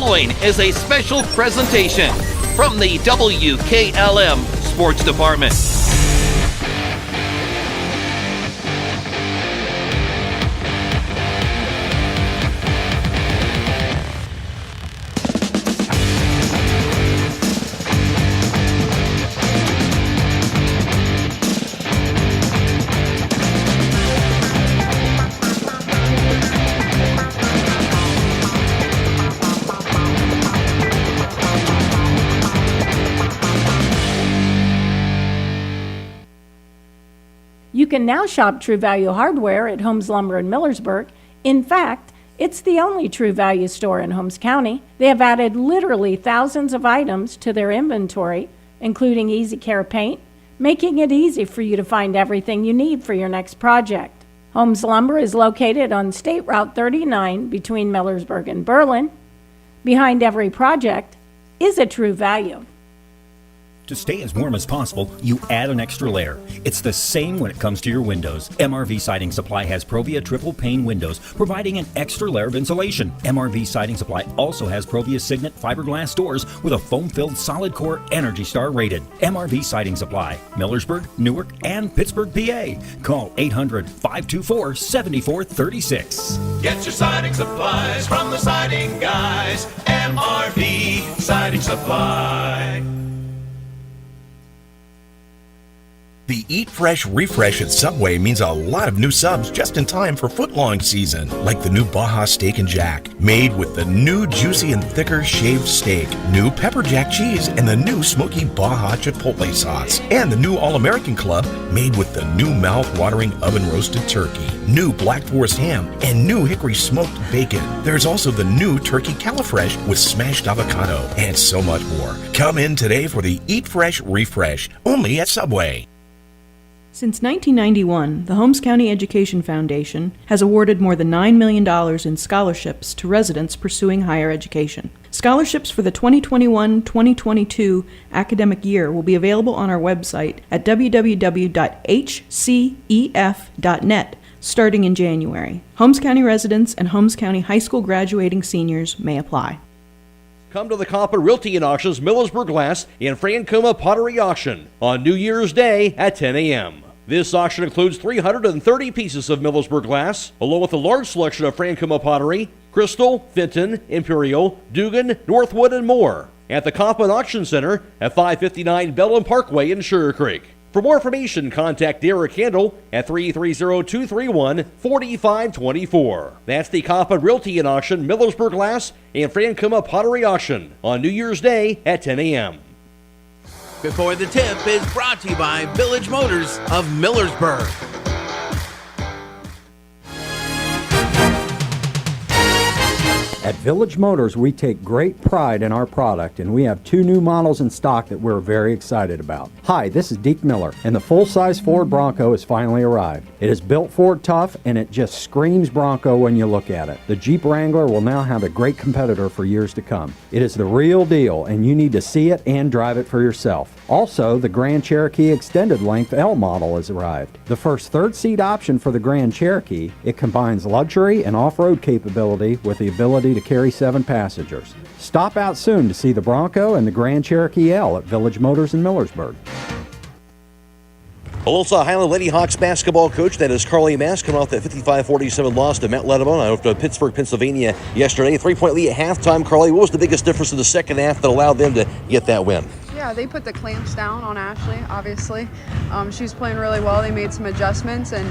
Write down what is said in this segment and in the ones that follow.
following is a special presentation from the WKLM Sports Department. You can now shop True Value Hardware at Holmes Lumber in Millersburg. In fact, it's the only True Value store in Holmes County. They have added literally thousands of items to their inventory, including Easy Care paint, making it easy for you to find everything you need for your next project. Holmes Lumber is located on State Route 39 between Millersburg and Berlin. Behind every project is a True Value. To stay as warm as possible, you add an extra layer. It's the same when it comes to your windows. MRV Siding Supply has Provia triple pane windows, providing an extra layer of insulation. MRV Siding Supply also has Provia Signet fiberglass doors with a foam-filled solid core Energy Star rated. MRV Siding Supply, Millersburg, Newark, and Pittsburgh, PA. Call 800-524-7436. Get your siding supplies from the siding guys. MRV Siding Supply. The Eat Fresh Refresh at Subway means a lot of new subs just in time for footlong season, like the new Baja Steak and Jack, made with the new juicy and thicker shaved steak, new pepper jack cheese, and the new smoky Baja Chipotle sauce, and the new All-American Club, made with the new mouth-watering oven-roasted turkey, new Black Forest ham, and new hickory smoked bacon. There's also the new Turkey Califresh with smashed avocado, and so much more. Come in today for the Eat Fresh Refresh, only at Subway. Since 1991, the Holmes County Education Foundation has awarded more than $9 million in scholarships to residents pursuing higher education. Scholarships for the 2021-2022 academic year will be available on our website at www.hcef.net starting in January. Holmes County residents and Holmes County high school graduating seniors may apply. Come to the Compa Realty and Auctions Millersburg Glass and Francoma Pottery Auction on New Year's Day at 10 a.m. This auction includes 330 pieces of Millersburg glass, along with a large selection of Francoma pottery, Crystal, Fenton, Imperial, Dugan, Northwood, and more at the Compa Auction Center at 559 Bellum Parkway in Sugar Creek. For more information, contact Derek Handel at 330-231-4524. That's the Compa Realty and Auction, Millersburg Glass, and Francoma Pottery Auction on New Year's Day at 10 a.m. Before the Tip is brought to you by Village Motors of Millersburg. At Village Motors, we take great pride in our product, and we have 2 new models in stock that we're very excited about. Hi, this is Deke Miller, and the full-size Ford Bronco has finally arrived. It is built Ford tough, and it just screams Bronco when you look at it. The Jeep Wrangler will now have a great competitor for years to come. It is the real deal, and you need to see it and drive it for yourself. Also, the Grand Cherokee Extended Length L model has arrived. The first third-seat option for the Grand Cherokee, it combines luxury and off-road capability with the ability to carry 7 passengers. Stop out soon to see the Bronco and the Grand Cherokee L at Village Motors in Millersburg. Aloha Hiland Lady Hawks basketball coach, that is Carrie Mass, coming off that 55-47 loss to Mount Letterman out of Pittsburgh, Pennsylvania yesterday. 3-point lead at halftime. Carrie, what was the biggest difference in the second half that allowed them to get that win? Yeah, they put the clamps down on Ashley, obviously. She was playing really well. They made some adjustments, and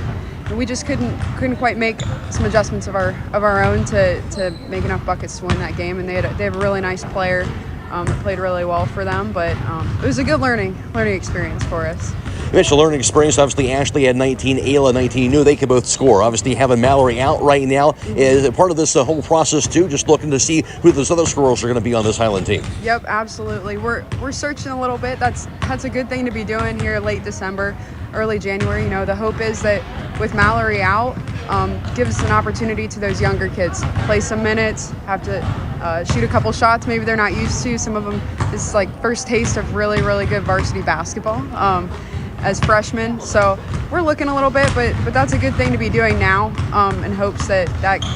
we just couldn't quite make some adjustments of our own to make enough buckets to win that game. And they have a really nice player that played really well for them, but it was a good learning experience for us. You mentioned learning experience. Obviously, Ashley had 19, Ayla 19. You knew they could both score. Obviously, having Mallory out right now is part of this whole process, too, just looking to see who those other scorers are going to be on this Hiland team. Yep, absolutely. We're searching a little bit. That's a good thing to be doing here late December, early January. You know, the hope is that with Mallory out, gives us an opportunity to those younger kids. Play some minutes, have to shoot a couple shots maybe they're not used to. Some of them, this is like first taste of really, really good varsity basketball. As freshmen, so we're looking a little bit, but that's a good thing to be doing now, in hopes that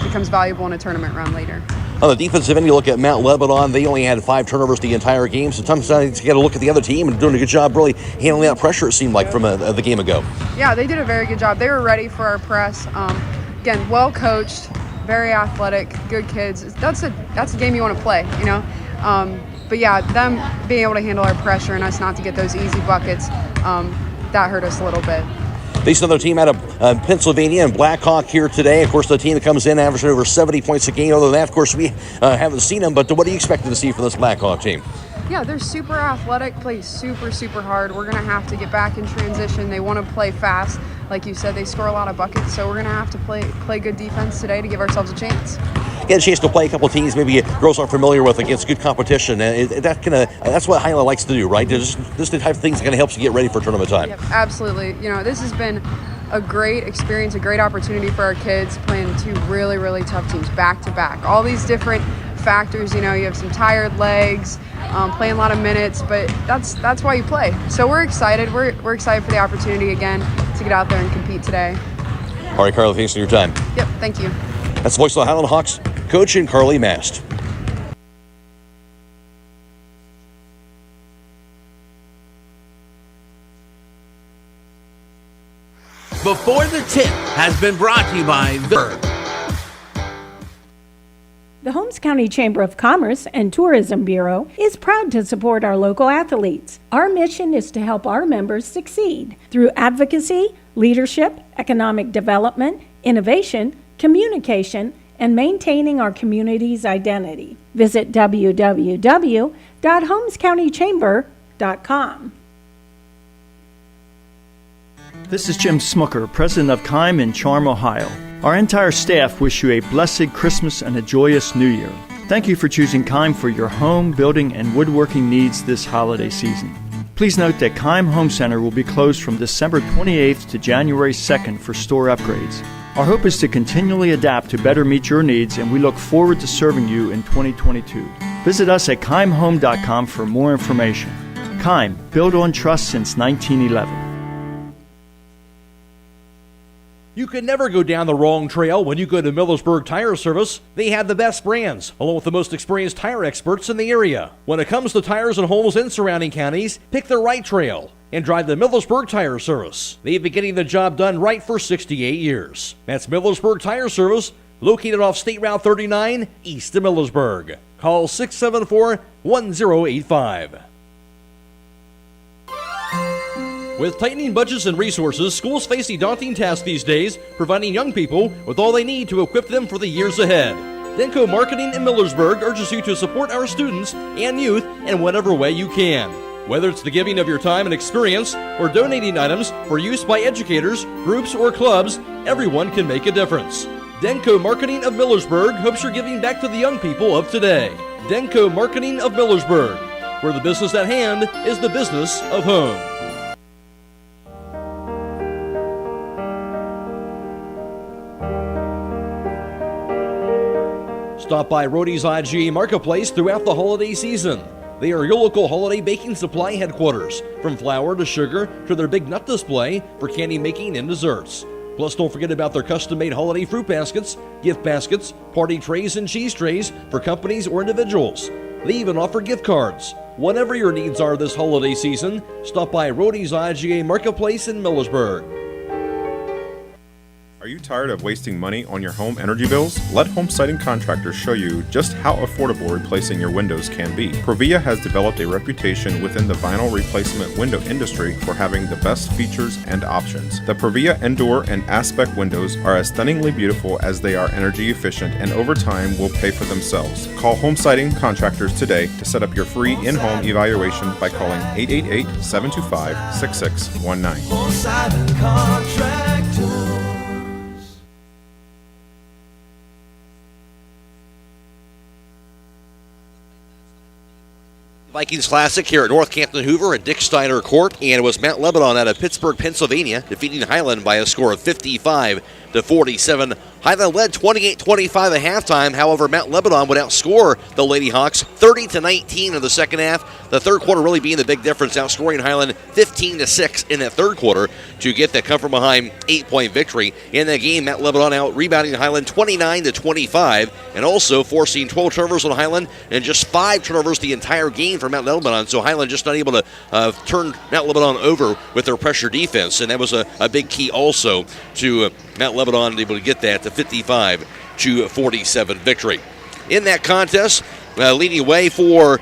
becomes valuable in a tournament run later. On the defensive end, you look at Mount Lebanon. They only had 5 turnovers the entire game. So sometimes you got to look at the other team and doing a good job really handling that pressure, it seemed like, from the game ago. Yeah, they did a very good job. They were ready for our press. Again, well coached, very athletic, good kids. That's a game you want to play, you know. But yeah, them being able to handle our pressure and us not to get those easy buckets, that hurt us a little bit. Faced another team out of Pennsylvania and Blackhawk here today. Of course, the team that comes in averaging over 70 points a game. Other than that, of course, we haven't seen them. But what are you expecting to see from this Blackhawk team? Yeah, they're super athletic, play super, super hard. We're going to have to get back in transition. They want to play fast. Like you said, they score a lot of buckets, so we're going to have to play good defense today to give ourselves a chance. Get a chance to play a couple of teams maybe girls aren't familiar with against good competition. That's what Hiland likes to do, right? This is the type of things that kind of helps you get ready for tournament time. Yep, absolutely. You know, this has been a great experience, a great opportunity for our kids playing 2 really, really tough teams back to back. All these different factors, you know, you have some tired legs, playing a lot of minutes, but that's why you play. So we're excited. We're excited for the opportunity again to get out there and compete today. All right, Carly, thanks for your time. Yep, thank you. That's the voice of the Hiland Hawks coach and Carly Mast. Before the Tip has been brought to you by The Holmes County Chamber of Commerce and Tourism Bureau is proud to support our local athletes. Our mission is to help our members succeed through advocacy, leadership, economic development, innovation, communication, and maintaining our community's identity. Visit www.holmescountychamber.com. This is Jim Smucker, president of KIME in Charm, Ohio. Our entire staff wish you a blessed Christmas and a joyous New Year. Thank you for choosing KIME for your home, building, and woodworking needs this holiday season. Please note that KIME Home Center will be closed from December 28th to January 2nd for store upgrades. Our hope is to continually adapt to better meet your needs, and we look forward to serving you in 2022. Visit us at KIMEHome.com for more information. KIME, built on trust since 1911. You can never go down the wrong trail when you go to Millersburg Tire Service. They have the best brands, along with the most experienced tire experts in the area. When it comes to tires in Holmes and surrounding counties, pick the right trail and drive the Millersburg Tire Service. They've been getting the job done right for 68 years. That's Millersburg Tire Service, located off State Route 39, east of Millersburg. Call 674-1085. With tightening budgets and resources, schools face a daunting task these days, providing young people with all they need to equip them for the years ahead. Denko Marketing in Millersburg urges you to support our students and youth in whatever way you can. Whether it's the giving of your time and experience or donating items for use by educators, groups, or clubs, everyone can make a difference. Denko Marketing of Millersburg hopes you're giving back to the young people of today. Denko Marketing of Millersburg, where the business at hand is the business of home. Stop by Rody's IGA Marketplace throughout the holiday season. They are your local holiday baking supply headquarters, from flour to sugar to their big nut display for candy making and desserts. Plus, don't forget about their custom-made holiday fruit baskets, gift baskets, party trays, and cheese trays for companies or individuals. They even offer gift cards. Whatever your needs are this holiday season, stop by Rody's IGA Marketplace in Millersburg. Are you tired of wasting money on your home energy bills? Let Home Siding Contractors show you just how affordable replacing your windows can be. Provia has developed a reputation within the vinyl replacement window industry for having the best features and options. The Provia Endure and Aspect windows are as stunningly beautiful as they are energy efficient, and over time will pay for themselves. Call Home Siding Contractors today to set up your free in-home evaluation by calling 888-725-6619. Home Siding Contractors. Vikings Classic here at North Campton Hoover at Dick Steiner Court, and it was Mount Lebanon out of Pittsburgh, Pennsylvania, defeating Hiland by a score of 55 47. Hiland led 28-25 at halftime. However, Mount Lebanon would outscore the Lady Hawks 30-19 in the second half. The third quarter really being the big difference, outscoring Hiland 15-6 in that third quarter to get that come from behind 8-point victory. In that game, Mount Lebanon out rebounding Hiland 29-25 and also forcing 12 turnovers on Hiland and just 5 turnovers the entire game for Mount Lebanon. So Hiland just not able to turn Mount Lebanon over with their pressure defense, and that was a big key also to Mount Lebanon able to get that to 55-47 victory. In that contest, leading away for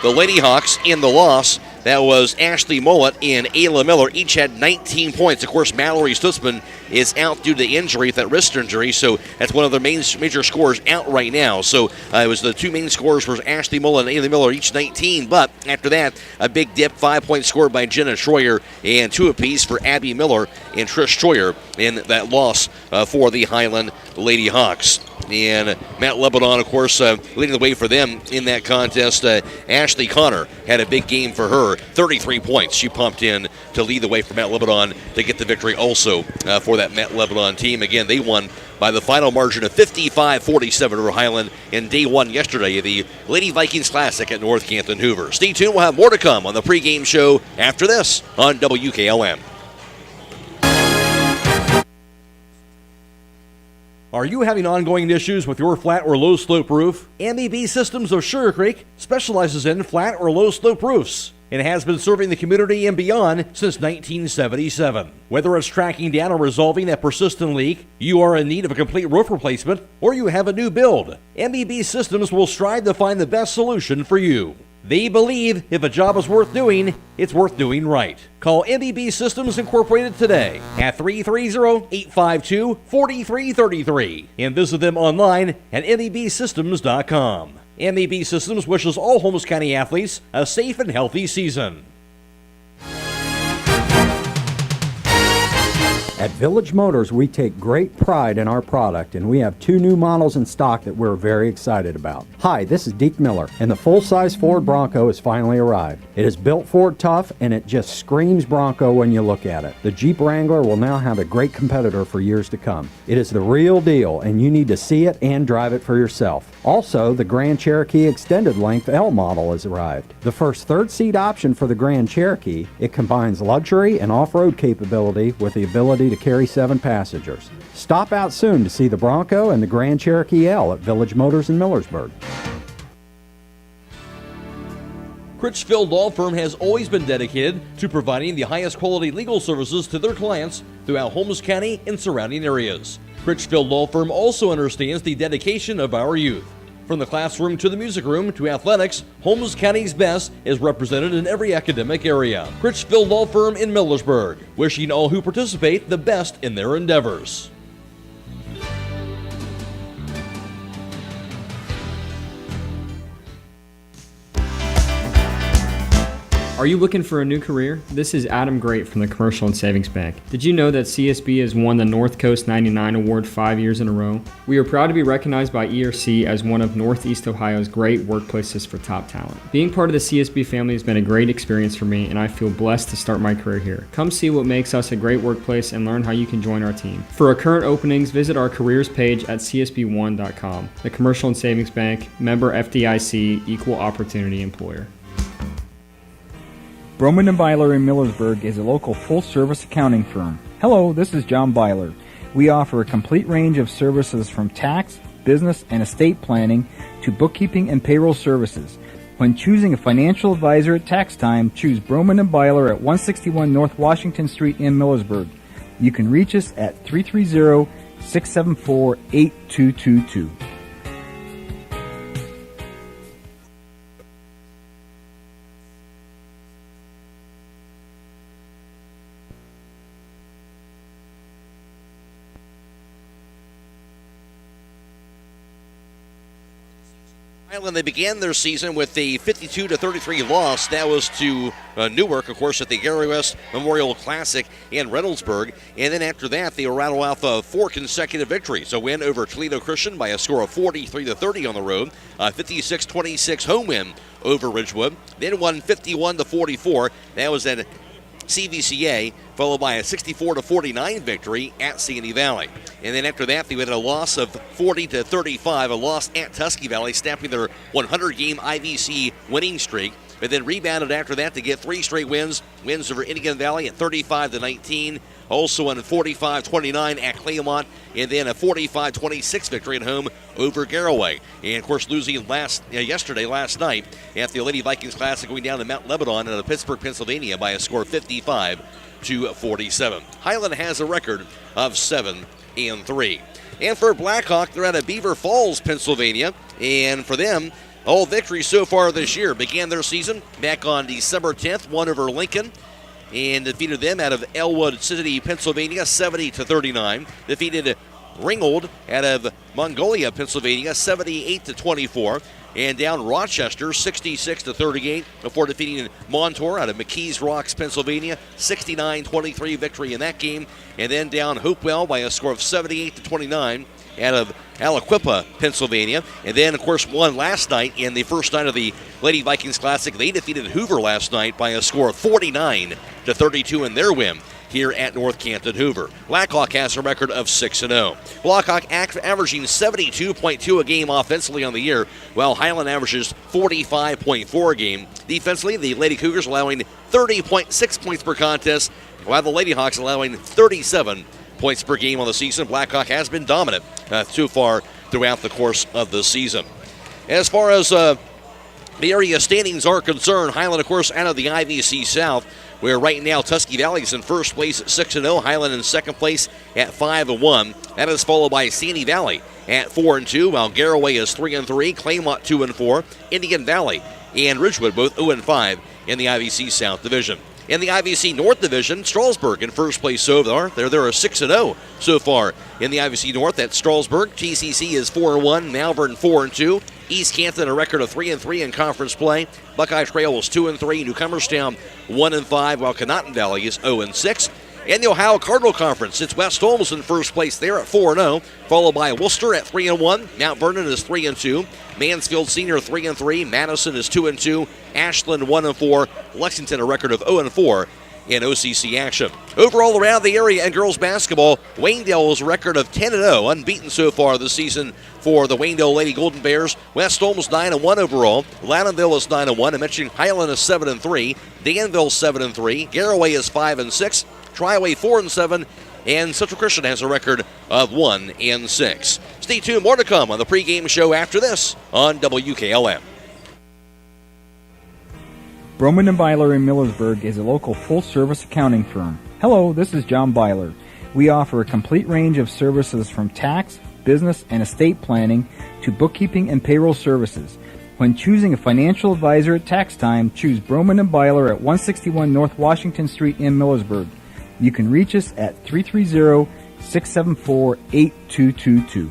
the Lady Hawks in the loss, that was Ashley Mullet and Ayla Miller. Each had 19 points. Of course, Mallory Stutzman is out due to injury, that wrist injury, so that's one of their major scorers out right now. So it was the two main scorers were Ashley Mullet and Ayla Miller, each 19. But after that, a big dip, 5-point score by Jenna Troyer, and 2 apiece for Abby Miller and Trish Troyer in that loss for the Hiland Lady Hawks. And Mount Lebanon, of course, leading the way for them in that contest. Ashley Connor had a big game for her, 33 points. She pumped in to lead the way for Mount Lebanon to get the victory also for that Mount Lebanon team. Again, they won by the final margin of 55-47 over Hiland in day one yesterday of the Lady Vikings Classic at North Canton Hoover. Stay tuned. We'll have more to come on the pregame show after this on WKLM. Are you having ongoing issues with your flat or low slope roof? MEB Systems of Sugar Creek specializes in flat or low slope roofs and has been serving the community and beyond since 1977. Whether it's tracking down or resolving a persistent leak, you are in need of a complete roof replacement, or you have a new build, MEB Systems will strive to find the best solution for you. They believe if a job is worth doing, it's worth doing right. Call MEB Systems Incorporated today at 330-852-4333 and visit them online at mebsystems.com. MEB Systems wishes all Holmes County athletes a safe and healthy season. At Village Motors, we take great pride in our product, and we have 2 new models in stock that we're very excited about. Hi, this is Deke Miller, and the full-size Ford Bronco has finally arrived. It is built Ford tough, and it just screams Bronco when you look at it. The Jeep Wrangler will now have a great competitor for years to come. It is the real deal, and you need to see it and drive it for yourself. Also, the Grand Cherokee Extended Length L model has arrived. The first third-seat option for the Grand Cherokee, it combines luxury and off-road capability with the ability to carry 7 passengers. Stop out soon to see the Bronco and the Grand Cherokee L at Village Motors in Millersburg. Critchfield Law Firm has always been dedicated to providing the highest quality legal services to their clients throughout Holmes County and surrounding areas. Critchfield Law Firm also understands the dedication of our youth. From the classroom to the music room to athletics, Holmes County's best is represented in every academic area. Critchfield Law Firm in Millersburg, wishing all who participate the best in their endeavors. Are you looking for a new career? This is Adam Great from the Commercial and Savings Bank. Did you know that CSB has won the North Coast 99 Award 5 years in a row? We are proud to be recognized by ERC as one of Northeast Ohio's great workplaces for top talent. Being part of the CSB family has been a great experience for me, and I feel blessed to start my career here. Come see what makes us a great workplace and learn how you can join our team. For our current openings, visit our careers page at csb1.com. The Commercial and Savings Bank, member FDIC, equal opportunity employer. Broman & Byler in Millersburg is a local full-service accounting firm. Hello, this is John Byler. We offer a complete range of services from tax, business, and estate planning to bookkeeping and payroll services. When choosing a financial advisor at tax time, choose Broman & Byler at 161 North Washington Street in Millersburg. You can reach us at 330-674-8222. They began their season with a 52-33 loss. That was to Newark, of course, at the Gary West Memorial Classic in Reynoldsburg. And then after that, they rattled off 4 consecutive victories. A win over Toledo Christian by a score of 43-30 on the road. 56-26 home win over Ridgewood. Then won 51-44. That was at CVCA. followed by a 64-49 victory at Sandy Valley. And then after that, they had a loss of 40-35, a loss at Tusky Valley, snapping their 100-game IVC winning streak. But then rebounded after that to get 3 straight wins over Indian Valley at 35-19, also on 45-29 at Claymont, and then a 45-26 victory at home over Garaway. And of course, losing last night at the Lady Vikings Classic, going down to Mount Lebanon in Pittsburgh, Pennsylvania by a score of 55-47. Hiland has a record of 7-3. And for Blackhawk, they're out of Beaver Falls, Pennsylvania, and for them, all victories so far this year. Began their season back on December 10th, won over Lincoln, and defeated them out of Elwood City, Pennsylvania, 70-39. Defeated Ringgold out of Mongolia, Pennsylvania, 78-24. And down Rochester, 66-38, before defeating Montour out of McKees Rocks, Pennsylvania, 69-23 victory in that game. And then down Hopewell by a score of 78-29 out of Aliquippa, Pennsylvania. And then, of course, won last night in the first night of the Lady Vikings Classic. They defeated Hoover last night by a score of 49-32 in their win here at North Canton Hoover. Blackhawk has a record of 6-0. Blackhawk averaging 72.2 a game offensively on the year, while Hiland averages 45.4 a game. Defensively, the Lady Cougars allowing 30.6 points per contest, while the Lady Hawks allowing 37 points per game on the season. Blackhawk has been dominant so far throughout the course of the season. As far as the area standings are concerned, Hiland, of course, out of the IVC South, where right now Tusky Valley is in first place at 6-0, Hiland in second place at 5-1. That is followed by Sandy Valley at 4-2, while Garaway is 3-3, Claymont 2-4, Indian Valley and Ridgewood both 0-5 in the IVC South Division. In the IVC North Division, Strasburg in first place so far. They're 6-0 so far in the IVC North at Strasburg. TCC is 4-1, Malvern 4-2. East Canton a record of 3-3 in conference play. Buckeye Trail is 2-3. Newcomerstown 1-5, while Conotton Valley is 0-6. In the Ohio Cardinal Conference, it's West Holmes in first place there at 4-0, followed by Worcester at 3-1. Mount Vernon is 3-2. Mansfield Senior 3-3. Madison is 2-2. Ashland 1-4. Lexington a record of 0-4 in OCC action. Overall around the area in girls basketball, Waynedale's record of 10-0, unbeaten so far this season for the Waynedale Lady Golden Bears. West Holmes 9-1 overall. Loudonville is 9-1. I mentioned Hiland is 7-3. Danville 7-3. Garaway is 5-6. Triway 4-7. And Central Christian has a record of 1-6. Stay tuned, more to come on the pregame show after this on WKLM. Broman & Byler in Millersburg is a local full-service accounting firm. Hello, this is John Byler. We offer a complete range of services from tax, business, and estate planning to bookkeeping and payroll services. When choosing a financial advisor at tax time, choose Broman & Byler at 161 North Washington Street in Millersburg. You can reach us at 330-674-8222.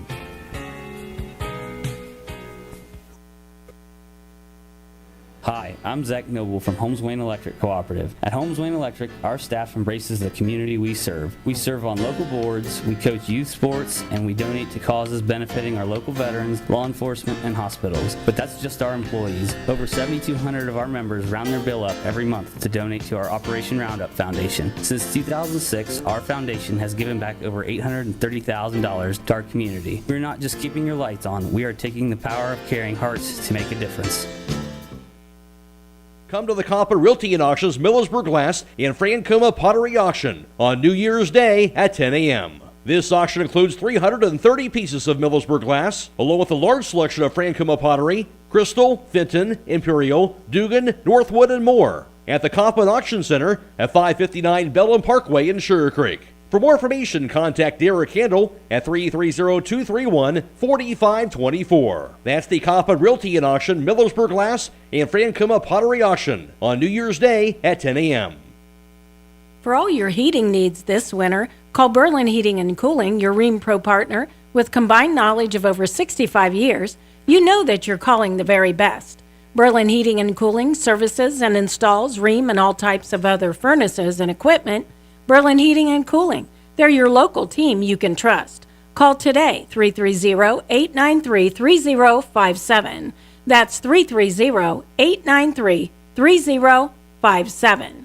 Hi, I'm Zach Noble from Holmes Wayne Electric Cooperative. At Holmes Wayne Electric, our staff embraces the community we serve. We serve on local boards, we coach youth sports, and we donate to causes benefiting our local veterans, law enforcement, and hospitals. But that's just our employees. Over 7,200 of our members round their bill up every month to donate to our Operation Roundup Foundation. Since 2006, our foundation has given back over $830,000 to our community. We're not just keeping your lights on, we are taking the power of caring hearts to make a difference. Come to the Copper Realty and Auctions Millersburg Glass and Francoma Pottery Auction on New Year's Day at 10 a.m. This auction includes 330 pieces of Millersburg glass, along with a large selection of Francoma pottery, Crystal, Fenton, Imperial, Dugan, Northwood, and more at the Coppin Auction Center at 559 Bellum Parkway in Sugar Creek. For more information, contact Derek Handel at 330-231-4524. That's the Coppin Realty and Auction, Millersburg Glass, and Francoma Pottery Auction on New Year's Day at 10 a.m. For all your heating needs this winter, call Berlin Heating and Cooling, your Rheem Pro partner. With combined knowledge of over 65 years, you know that you're calling the very best. Berlin Heating and Cooling services and installs Rheem and all types of other furnaces and equipment. Berlin Heating and Cooling. They're your local team you can trust. Call today, 330-893-3057. That's 330-893-3057.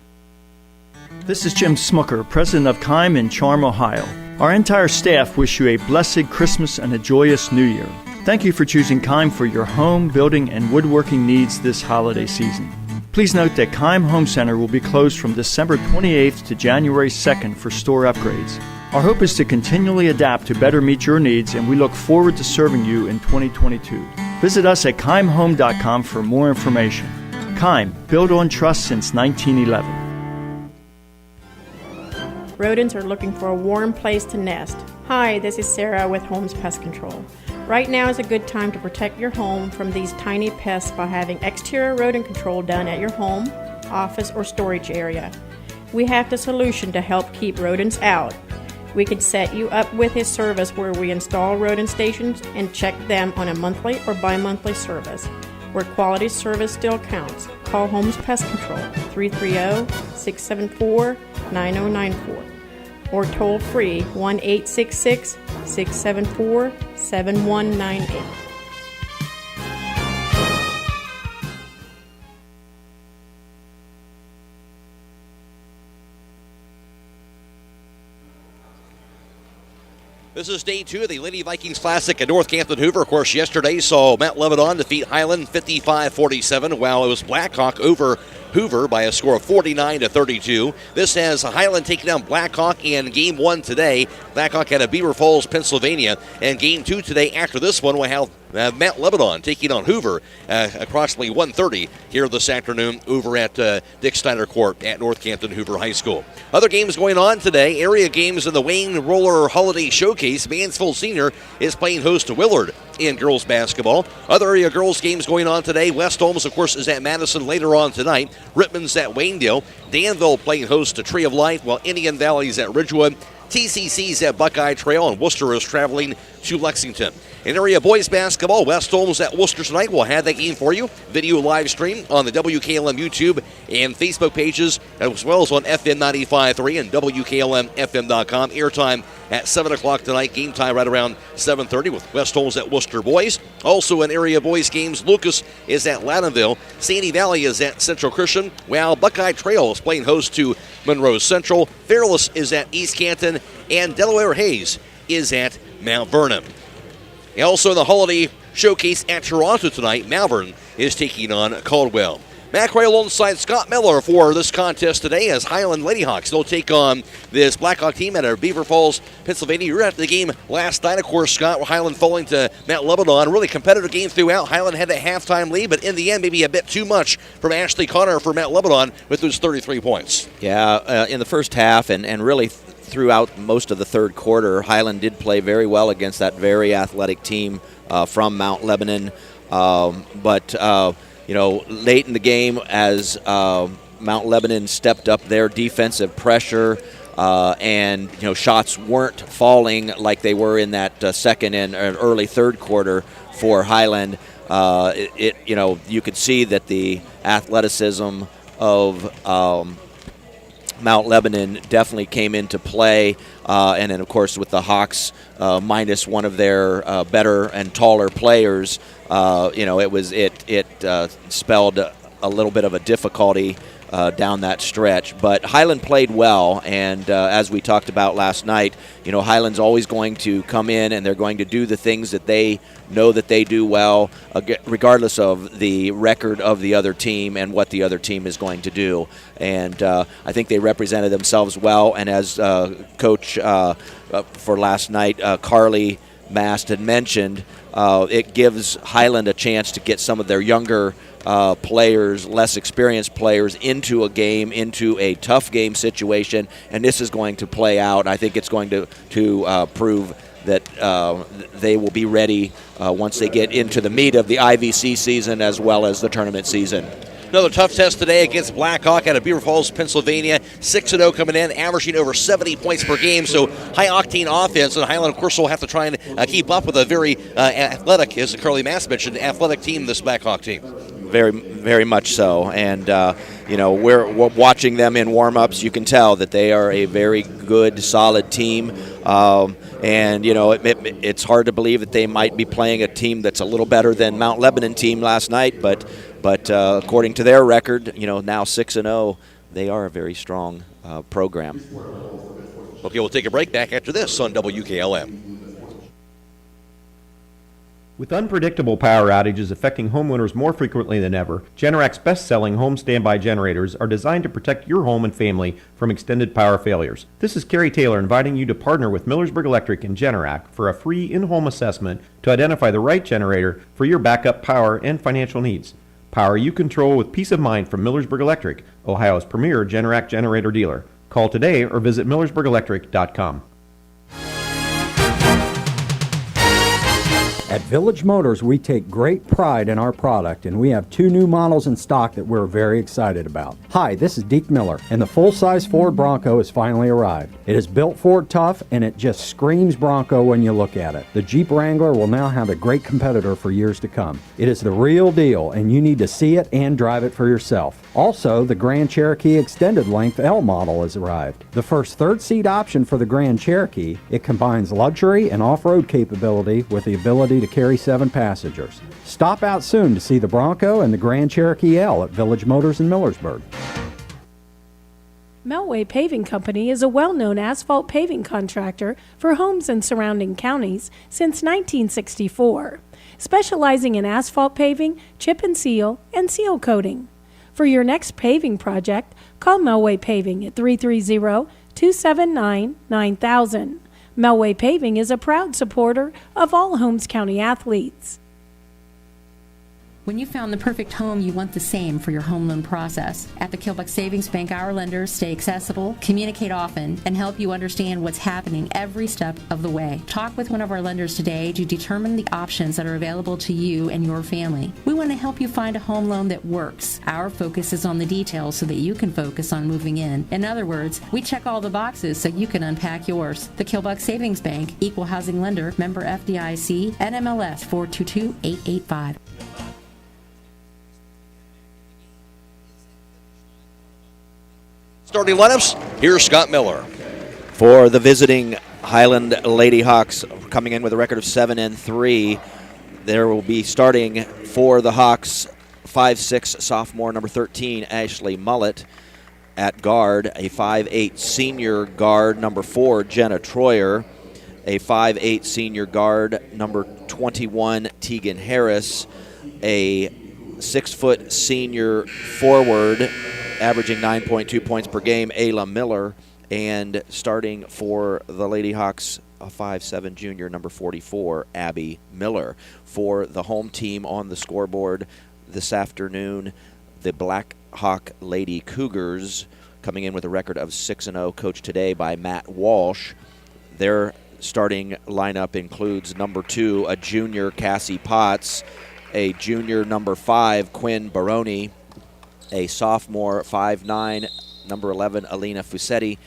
This is Jim Smucker, president of Kime in Charm, Ohio. Our entire staff wish you a blessed Christmas and a joyous New Year. Thank you for choosing Kime for your home, building, and woodworking needs this holiday season. Please note that Kime Home Center will be closed from December 28th to January 2nd for store upgrades. Our hope is to continually adapt to better meet your needs, and we look forward to serving you in 2022. Visit us at KimeHome.com for more information. Kime, built on trust since 1911. Rodents are looking for a warm place to nest. Hi, this is Sarah with Homes Pest Control. Right now is a good time to protect your home from these tiny pests by having exterior rodent control done at your home, office, or storage area. We have the solution to help keep rodents out. We can set you up with a service where we install rodent stations and check them on a monthly or bi-monthly service, where quality service still counts. Call Homes Pest Control 330-674-9094 or toll free 1-866-674-7198. This is day 2 of the Lady Vikings Classic at Northampton Hoover. Of course, yesterday saw Mount Lebanon defeat Hiland 55-47, while it was Blackhawk over Hoover by a score of 49-32. This has Hiland taking down Blackhawk in Game 1 today. Blackhawk out of Beaver Falls, Pennsylvania. And Game 2 today after this one will have Mount Lebanon taking on Hoover approximately 1:30 here this afternoon over at Dick Steiner Court at Northampton Hoover High School. Other games going on today, area games in the Wayne Roller Holiday Showcase. Mansfield Senior is playing host to Willard in girls basketball. Other area girls games going on today. West Holmes, of course, is at Madison later on tonight. Rittman's at Waynedale. Danville playing host to Tree of Life, while Indian Valley's at Ridgewood. TCC's at Buckeye Trail, and Worcester is traveling to Lexington. In area boys basketball, West Holmes at Worcester tonight. We'll have that game for you. Video live stream on the WKLM YouTube and Facebook pages, as well as on FM 95.3 and WKLM-FM.com. Airtime at 7 o'clock tonight. Game time right around 7:30 with West Holmes at Worcester boys. Also in area boys games, Lucas is at Loudonville. Sandy Valley is at Central Christian, while Buckeye Trail is playing host to Monroe Central. Fairless is at East Canton, and Delaware Hayes is at Mount Vernon. And also in the Holiday Showcase at Toronto tonight, Malvern is taking on Caldwell. Matt Croy alongside Scott Mellor for this contest today as Hiland Ladyhawks. They'll take on this Blackhawk team at Beaver Falls, Pennsylvania. You were at the game last night, of course, Scott, with Hiland falling to Mount Lebanon. Really competitive game throughout. Hiland had a halftime lead, but in the end, maybe a bit too much from Ashley Connor for Mount Lebanon with those 33 points. Yeah, in the first half and really throughout most of the third quarter, Hiland did play very well against that very athletic team from Mount Lebanon. Late in the game as Mount Lebanon stepped up their defensive pressure and shots weren't falling like they were in that second and early third quarter for Hiland. You could see that the athleticism of Mount Lebanon definitely came into play, and then of course with the Hawks minus one of their better and taller players, it spelled a little bit of a difficulty down that stretch. But Hiland played well, and as we talked about last night, Hiland's always going to come in and they're going to do the things that they know that they do well, regardless of the record of the other team and what the other team is going to do. And I think they represented themselves well, and as Coach for last night, Carly Mast had mentioned, it gives Hiland a chance to get some of their younger players, less experienced players, into a tough game situation, and this is going to play out. I think it's going to prove that they will be ready once they get into the meat of the IVC season as well as the tournament season. Another tough test today against Blackhawk out of Beaver Falls, Pennsylvania. 6-0 coming in, averaging over 70 points per game. So high-octane offense. And Hiland, of course, will have to try and keep up with a very athletic, as Carly Mass mentioned, athletic team, this Blackhawk team. Very, very much so. And, we're watching them in warm-ups. You can tell that they are a very good, solid team. It's hard to believe that they might be playing a team that's a little better than Mount Lebanon team last night, but according to their record, now 6-0, they are a very strong program. Okay, we'll take a break. Back after this on WKLM. With unpredictable power outages affecting homeowners more frequently than ever, Generac's best-selling home standby generators are designed to protect your home and family from extended power failures. This is Carrie Taylor inviting you to partner with Millersburg Electric and Generac for a free in-home assessment to identify the right generator for your backup power and financial needs. Power you control with peace of mind from Millersburg Electric, Ohio's premier Generac generator dealer. Call today or visit millersburgelectric.com. At Village Motors, we take great pride in our product, and we have 2 new models in stock that we're very excited about. Hi, this is Deke Miller, and the full-size Ford Bronco has finally arrived. It is built Ford tough, and it just screams Bronco when you look at it. The Jeep Wrangler will now have a great competitor for years to come. It is the real deal, and you need to see it and drive it for yourself. Also, the Grand Cherokee Extended Length L model has arrived. The first third-seat option for the Grand Cherokee, it combines luxury and off-road capability with the ability to carry 7 passengers. Stop out soon to see the Bronco and the Grand Cherokee L at Village Motors in Millersburg. Melway Paving Company is a well-known asphalt paving contractor for homes in surrounding counties since 1964, specializing in asphalt paving, chip and seal seal coating. For your next paving project, call Melway Paving at 330-279-9000. Melway Paving is a proud supporter of all Holmes County athletes. When you found the perfect home, you want the same for your home loan process. At the Kilbuck Savings Bank, our lenders stay accessible, communicate often, and help you understand what's happening every step of the way. Talk with one of our lenders today to determine the options that are available to you and your family. We want to help you find a home loan that works. Our focus is on the details so that you can focus on moving in. In other words, we check all the boxes so you can unpack yours. The Kilbuck Savings Bank, Equal Housing Lender, member FDIC, NMLS 422885. Starting lineups, here's Scott Mellor. For the visiting Hiland Lady Hawks, coming in with a record of 7-3, there will be starting for the Hawks 5'6" sophomore number 13 Ashley Mullett. At guard, a 5'8" senior guard number 4 Jenna Troyer, a 5'8" senior guard number 21 Tegan Harris, a 6-foot senior forward averaging 9.2 points per game, Ayla Miller, and starting for the Lady Hawks, a 5'7" junior, number 44, Abby Miller. For the home team on the scoreboard this afternoon, the Blackhawk Lady Cougars, coming in with a record of 6-0, coached today by Matt Walsh. Their starting lineup includes number 2, a junior, Cassie Potts, a junior, number 5, Quinn Baroni, a sophomore, 5'9", number 11, Alina Fusetti,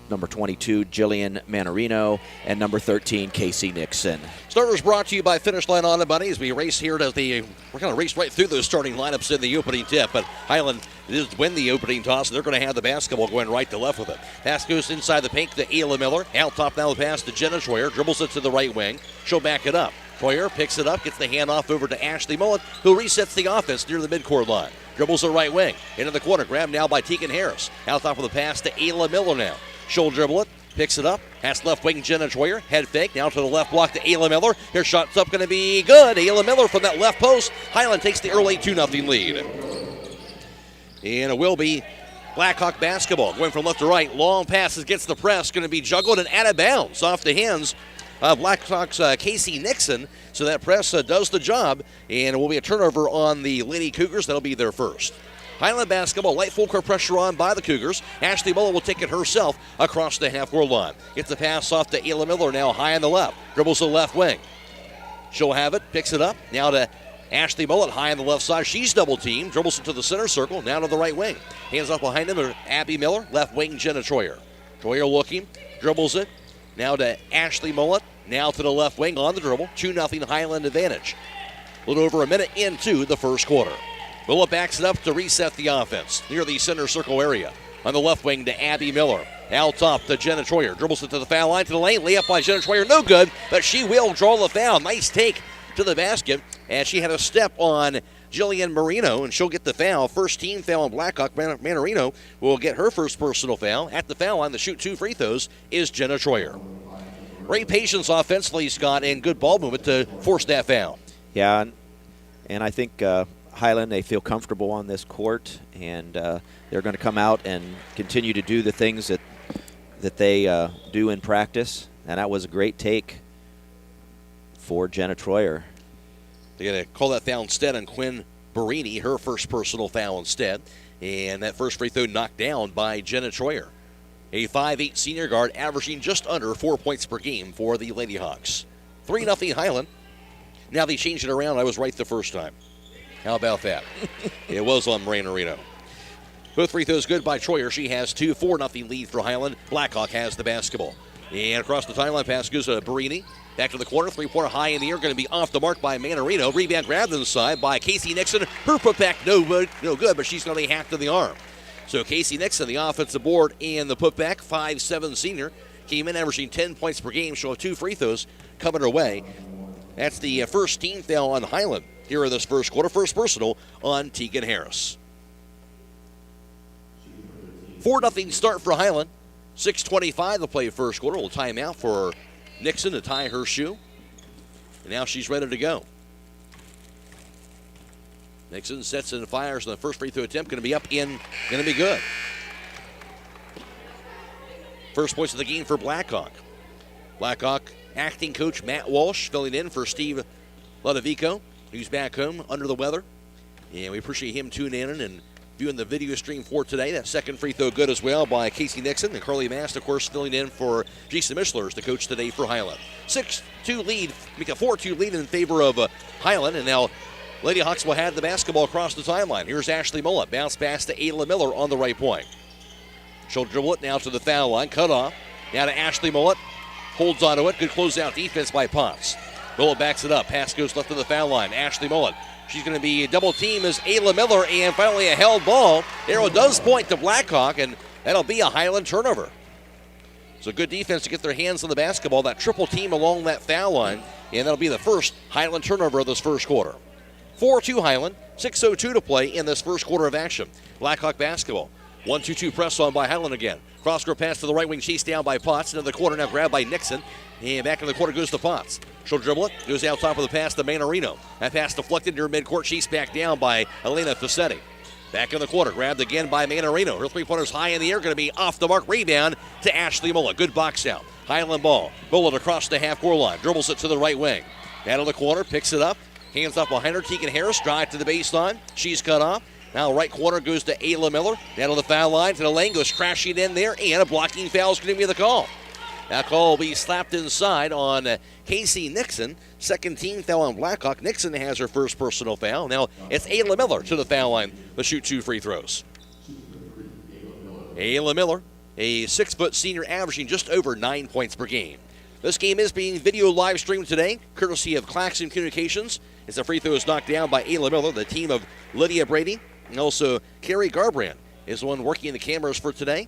number 22, Jillian Manarino, and number 13, Casey Nixon. Starters brought to you by Finish Line Auto Bunny as we race here we're going to race right through those starting lineups in the opening tip, but Hiland did win the opening toss, and they're going to have the basketball going right to left with it. Pass goes inside the paint to Ayla Miller. Out top now the pass to Jenna Troyer, dribbles it to the right wing. She'll back it up. Troyer picks it up, gets the handoff over to Ashley Mullet, who resets the offense near the midcourt line. Dribbles the right wing, into the corner, grabbed now by Tegan Harris. Out top with the pass to Ayla Miller now. She'll dribble it, picks it up, has left wing Jenna Troyer, head fake, now to the left block to Ayla Miller. Her shot's up, going to be good. Ayla Miller from that left post. Hiland takes the early 2-0 lead. And it will be Blackhawk basketball, going from left to right. Long passes, gets the press, going to be juggled and out of bounds off the hands of Blackhawks Casey Nixon. So that press does the job, and it will be a turnover on the Lady Cougars. That'll be their first. Hiland basketball, light full court pressure on by the Cougars. Ashley Muller will take it herself across the half-court line. Gets the pass off to Ayla Miller now high on the left. Dribbles to the left wing. She'll have it, picks it up. Now to Ashley Muller high on the left side. She's double-teamed. Dribbles it to the center circle, now to the right wing. Hands up behind him are Abby Miller, left wing Jenna Troyer. Troyer looking, dribbles it. Now to Ashley Muller. Now to the left wing on the dribble. 2-0 Hiland advantage. A little over a minute into the first quarter. Muller backs it up to reset the offense near the center circle area. On the left wing to Abby Miller. Out top to Jenna Troyer. Dribbles it to the foul line, to the lane. Layup by Jenna Troyer. No good, but she will draw the foul. Nice take to the basket. And she had a step on Jillian Marino, and she'll get the foul. First team foul on Blackhawk. Manarino will get her first personal foul. At the foul line to shoot 2 free throws is Jenna Troyer. Great patience offensively, Scott, and good ball movement to force that foul. Yeah, and I think Hiland, they feel comfortable on this court, and they're going to come out and continue to do the things that they do in practice. And that was a great take for Jenna Troyer. They're going to call that foul instead on Quinn Barini, her first personal foul instead. And that first free throw knocked down by Jenna Troyer. A 5'8 senior guard averaging just under 4 points per game for the Lady Hawks. 3-0 Hiland. Now they changed it around. I was right the first time. How about that? It was on Marino. Both free throws good by Troyer. She has 2, 4-0 lead for Hiland. Blackhawk has the basketball. And across the timeline pass goes to Barini. Back to the corner, 3-pointer high in the air, going to be off the mark by Manarino. Rebound grabbed inside by Casey Nixon. Her putback no good, but she's going to be hacked in the arm. So Casey Nixon, the offensive board and the putback, 5'7 senior, came in averaging 10 points per game. She'll have 2 free throws coming her way. That's the first team foul on Hiland here in this first quarter. First personal on Tegan Harris. 4-0 start for Hiland. 6:25 to play first quarter. We'll timeout for Nixon to tie her shoe. And now she's ready to go. Nixon sets and fires, and the first free throw attempt going to be up in, going to be good. First points of the game for Blackhawk. Blackhawk acting coach Matt Walsh filling in for Steve Ludovico, who's back home under the weather. And we appreciate him tuning in and viewing the video stream for today. That second free throw good as well by Casey Nixon. And Carly Mast, of course, filling in for Jason Mishler as the coach today for Hiland. 6-2 lead, make a 4-2 lead in favor of Hiland. And now Lady Hawks will have the basketball across the timeline. Here's Ashley Mullet. Bounce pass to Ayla Miller on the right point. She'll dribble it now to the foul line. Cut off. Now to Ashley Mullet. Holds onto it. Good closeout defense by Potts. Mullet backs it up. Pass goes left to the foul line. Ashley Mullet. She's going to be double team as Ayla Miller, and finally a held ball. Arrow does point to Blackhawk, and that'll be a Hiland turnover. So good defense to get their hands on the basketball. That triple team along that foul line, and that'll be the first Hiland turnover of this first quarter. 4-2 Hiland, 6:02 to play in this first quarter of action. Blackhawk basketball. 1-2-2 press on by Hiland again. Cross-court pass to the right wing, chased down by Potts. Into the corner now, grabbed by Nixon. And back in the corner goes to Potts. She'll dribble it. Goes out top of the pass to Manarino. That pass deflected near midcourt. Chased back down by Elena Fassetti. Back in the corner. Grabbed again by Manarino. Her three-pointer's high in the air. Going to be off the mark. Rebound to Ashley Mullet. Good box out. Hiland ball. Mullet across the half-court line. Dribbles it to the right wing. Out of the corner. Picks it up. Hands up behind her. Tegan Harris. Drive to the baseline. She's cut off. Now right corner goes to Ayla Miller. Down to the foul line. To the lane. Goes crashing in there. And a blocking foul is going to be the call. That call will be slapped inside on Casey Nixon. Second team foul on Blackhawk. Nixon has her first personal foul. Now it's Ayla Miller to the foul line to shoot 2 free throws. Ayla Miller, a 6-foot senior averaging just over 9 points per game. This game is being video live streamed today, courtesy of Claxon Communications. As the free throw is knocked down by Ayla Miller, the team of Lydia Brady, and also Carrie Garabrandt is the one working the cameras for today.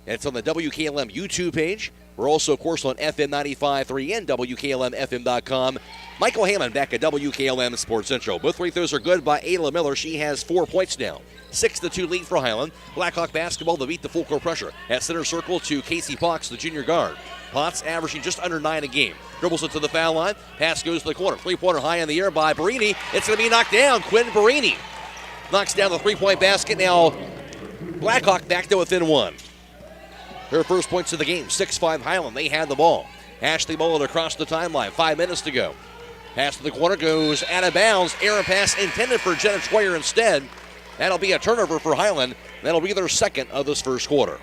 And it's on the WKLM YouTube page. We're also, of course, on FM 95.3 and WKLM-FM.com. Michael Hammond back at WKLM Sports Central. Both free throws are good by Ayla Miller. She has 4 points now. 6-2 lead for Hiland. Blackhawk basketball to beat the full court pressure. At center circle to Casey Potts, the junior guard. Potts averaging just under 9 a game. Dribbles it to the foul line. Pass goes to the corner. Three-pointer high in the air by Barini. It's going to be knocked down. Quinn Barini knocks down the three-point basket. Now Blackhawk back to within 1. Her first points of the game, 6-5 Hiland. They had the ball. Ashley Mullet across the timeline, 5 minutes to go. Pass to the corner goes out of bounds. Errant pass intended for Jenna Troyer instead. That'll be a turnover for Hiland. That'll be their second of this first quarter.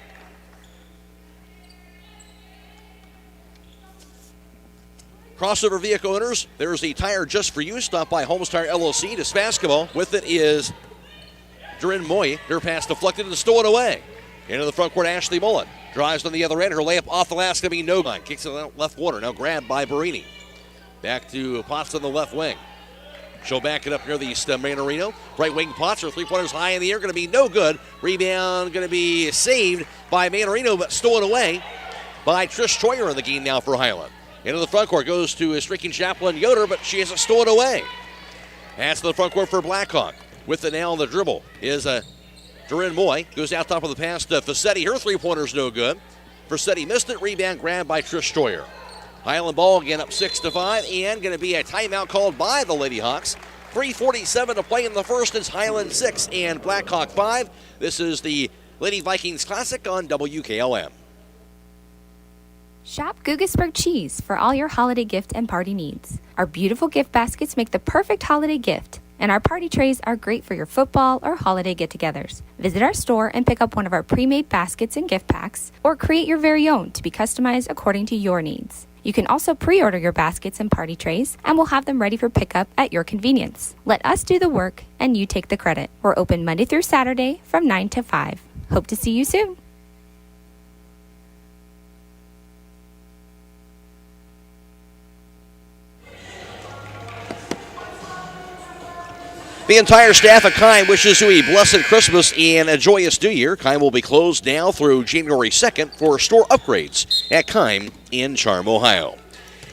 Crossover vehicle owners, there's a tire just for you. Stop by Holmes Tire LLC. This basketball. With it is Durin Moy. Her pass deflected and stolen away. Into the front court, Ashley Mullet. Drives on the other end. Her layup off the last going to be no good. Kicks it out left corner. Now grabbed by Barini. Back to Potts on the left wing. She'll back it up near the Manarino. Right wing Potts. Her three-pointers high in the air. Going to be no good. Rebound going to be saved by Manarino, but stolen away by Trish Troyer in the game now for Hiland. Into the front court goes to striking Chaplain Yoder, but she has it stolen away. Pass to the front court for Blackhawk. With the now on the dribble is Durin Moy. Goes out top of the pass to Fassetti. Her three-pointer's no good. Fassetti missed it. Rebound grabbed by Trish Stroyer. Hiland ball again up 6-5, and going to be a timeout called by the Lady Hawks. 3:47 to play in the first. It's Hiland 6 and Blackhawk 5. This is the Lady Vikings Classic on WKLM. Shop Gugasburg Cheese for all your holiday gift and party needs. Our beautiful gift baskets make the perfect holiday gift, and our party trays are great for your football or holiday get-togethers. Visit our store and pick up one of our pre-made baskets and gift packs, or create your very own to be customized according to your needs. You can also pre-order your baskets and party trays, and we'll have them ready for pickup at your convenience. Let us do the work, and you take the credit. We're open Monday through Saturday from 9 to 5. Hope to see you soon. The entire staff at Kime wishes you a blessed Christmas and a joyous New Year. Kime will be closed now through January 2nd for store upgrades at Kime in Charm, Ohio.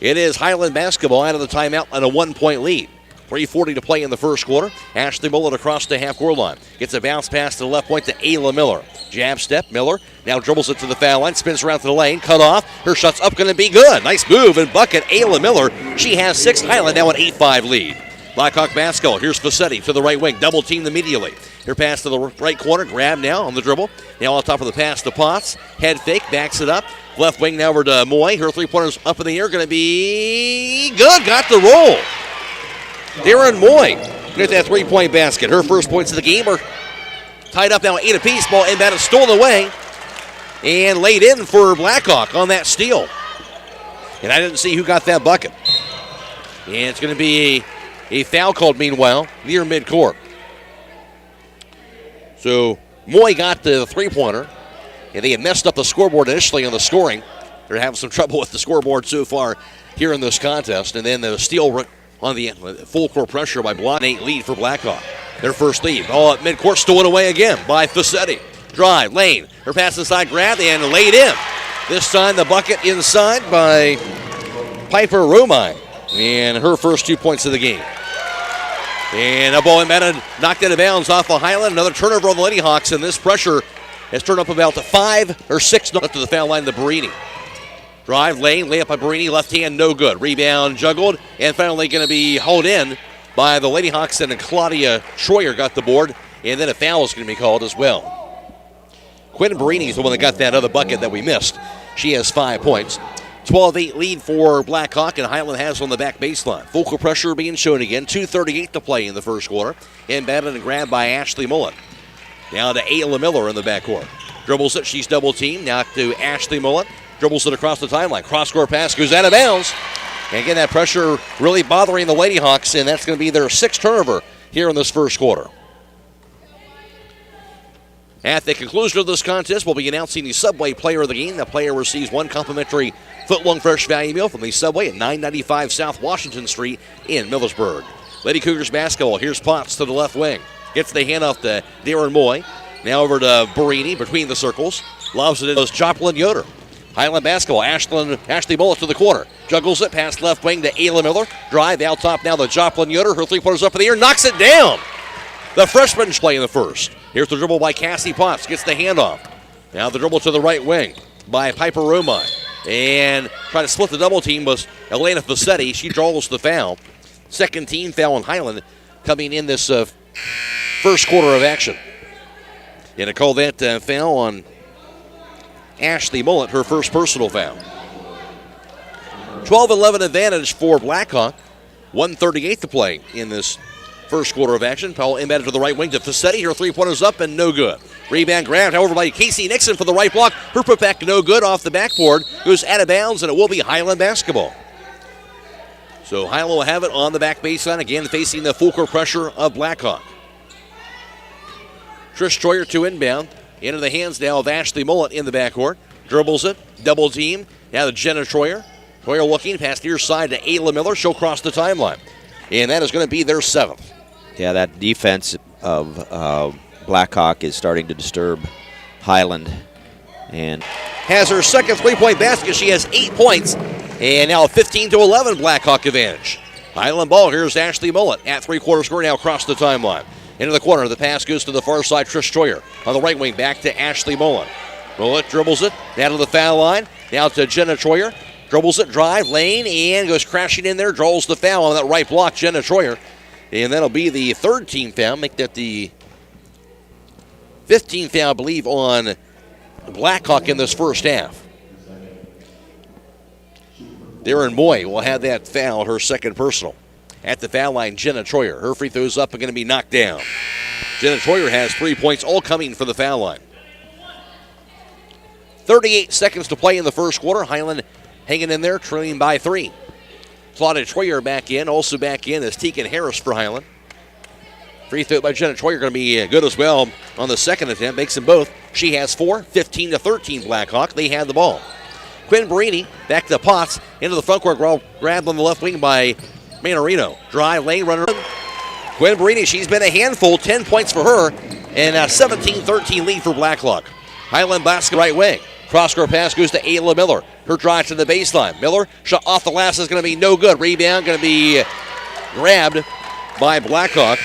It is Hiland basketball out of the timeout and a 1-point lead. 3:40 to play in the first quarter. Ashley Mullen across the half-court line. Gets a bounce pass to the left point to Ayla Miller. Jab step, Miller now dribbles it to the foul line, spins around to the lane, cut off. Her shot's up, going to be good. Nice move and bucket, Ayla Miller. She has 6. Hiland now an 8-5 lead. Blackhawk basketball. Here's Fassetti to the right wing. Double teamed immediately. Her pass to the right corner. Grab now on the dribble. Now on top of the pass to Potts. Head fake. Backs it up. Left wing now over to Moy. Her three-pointer's up in the air. Going to be good. Got the roll. Darren Moy get that three-point basket. Her first points of the game are tied up now 8 apiece. Ball inbound is stolen away. And laid in for Blackhawk on that steal. And I didn't see who got that bucket. And it's going to be a foul called, meanwhile, near midcourt. So Moy got the three-pointer, and they had messed up the scoreboard initially on the scoring. They're having some trouble with the scoreboard so far here in this contest. And then the steal on the full court pressure by Block. 8 lead for Blackhawk. Their first lead. Ball at midcourt, stolen away again by Fassetti. Drive, lane. Her pass inside, grabbed, and laid in. This time the bucket inside by Piper Romine. And her first 2 points of the game. And a ball inbounded, knocked out of bounds off of Hiland. Another turnover on the Lady Hawks, and this pressure has turned up about 5 or 6 up to the foul line to Brady. Drive, lane, layup by Brady, left hand, no good. Rebound juggled, and finally going to be hauled in by the Lady Hawks, and Claudia Schroyer got the board, and then a foul is going to be called as well. Quinn Barini is the one that got that other bucket that we missed. She has 5 points. 12-8 lead for Blackhawk, and Hiland has on the back baseline. Full court pressure being shown again. 2:38 to play in the first quarter. Inbounded and grabbed by Ashley Mullen. Now to Ayla Miller in the backcourt. Dribbles it. She's double teamed. Now to Ashley Mullen. Dribbles it across the timeline. Cross-court pass goes out of bounds. And again, that pressure really bothering the Lady Hawks, and that's going to be their 6th turnover here in this first quarter. At the conclusion of this contest, we'll be announcing the Subway Player of the Game. The player receives 1 complimentary foot-long fresh value meal from the Subway at 995 South Washington Street in Millersburg. Lady Cougars basketball. Here's Potts to the left wing. Gets the handoff to Darren Moy. Now over to Barini between the circles. Lobs it to Joplin Yoder. Hiland basketball. Ashley Bullock to the corner. Juggles it past left wing to Ayla Miller. Drive out top now to Joplin Yoder. Her three-pointer's up in the air. Knocks it down. The freshman play in the first. Here's the dribble by Cassie Potts. Gets the handoff. Now the dribble to the right wing by Piper Romine. And trying to split the double team was Elena Fassetti. She draws the foul. Second team foul on Hiland coming in this first quarter of action. And to call that foul on Ashley Mullen, her first personal foul. 12-11 advantage for Blackhawk. 1:38 to play in this first quarter of action. Powell embedded to the right wing to Fassetti. Her three-pointer's up and no good. Rebound grabbed, however, by Casey Nixon for the right block. Her putback no good off the backboard. Goes out of bounds, and it will be Hiland basketball. So Hiland will have it on the back baseline, again facing the full court pressure of Blackhawk. Trish Troyer to inbound. Into the hands now of Ashley Mullen in the backcourt. Dribbles it, double team. Now to Jenna Troyer. Troyer looking past near side to Ayla Miller. She'll cross the timeline. And that is going to be their 7th. Yeah, that defense of Blackhawk is starting to disturb Hiland. And has her second three-point basket. She has 8 points. And now a 15-11 Blackhawk advantage. Hiland ball. Here's Ashley Mullet at three-quarter square now across the timeline. Into the corner. The pass goes to the far side. Trish Troyer on the right wing. Back to Ashley Mullet. Mullet dribbles it down to the foul line. Now to Jenna Troyer. Dribbles it, drive, lane, and goes crashing in there. Draws the foul on that right block, Jenna Troyer. And that'll be the third team foul. Make that the 15th foul, I believe, on Blackhawk in this first half. Darren Moy will have that foul, her second personal. At the foul line, Jenna Troyer. Her free throw's up and going to be knocked down. Jenna Troyer has 3 points, all coming from the foul line. 38 seconds to play in the first quarter. Hiland hanging in there, trailing by 3. Claudia Troyer back in. Also back in is Tegan Harris for Hiland. Free throw by Jenna Troyer going to be good as well on the second attempt. Makes them both. She has 4, 15-13 Blackhawk. They have the ball. Quinn Brady back to Potts. Into the front court. Grabbed on the left wing by Manarino. Drive, lane, runner. Quinn Brady, she's been a handful. 10 points for her. And a 17-13 lead for Blackhawk. Hiland basket right wing. Cross-court pass goes to Ayla Miller. Her drive to the baseline. Miller, shot off the last is going to be no good. Rebound going to be grabbed by Blackhawk.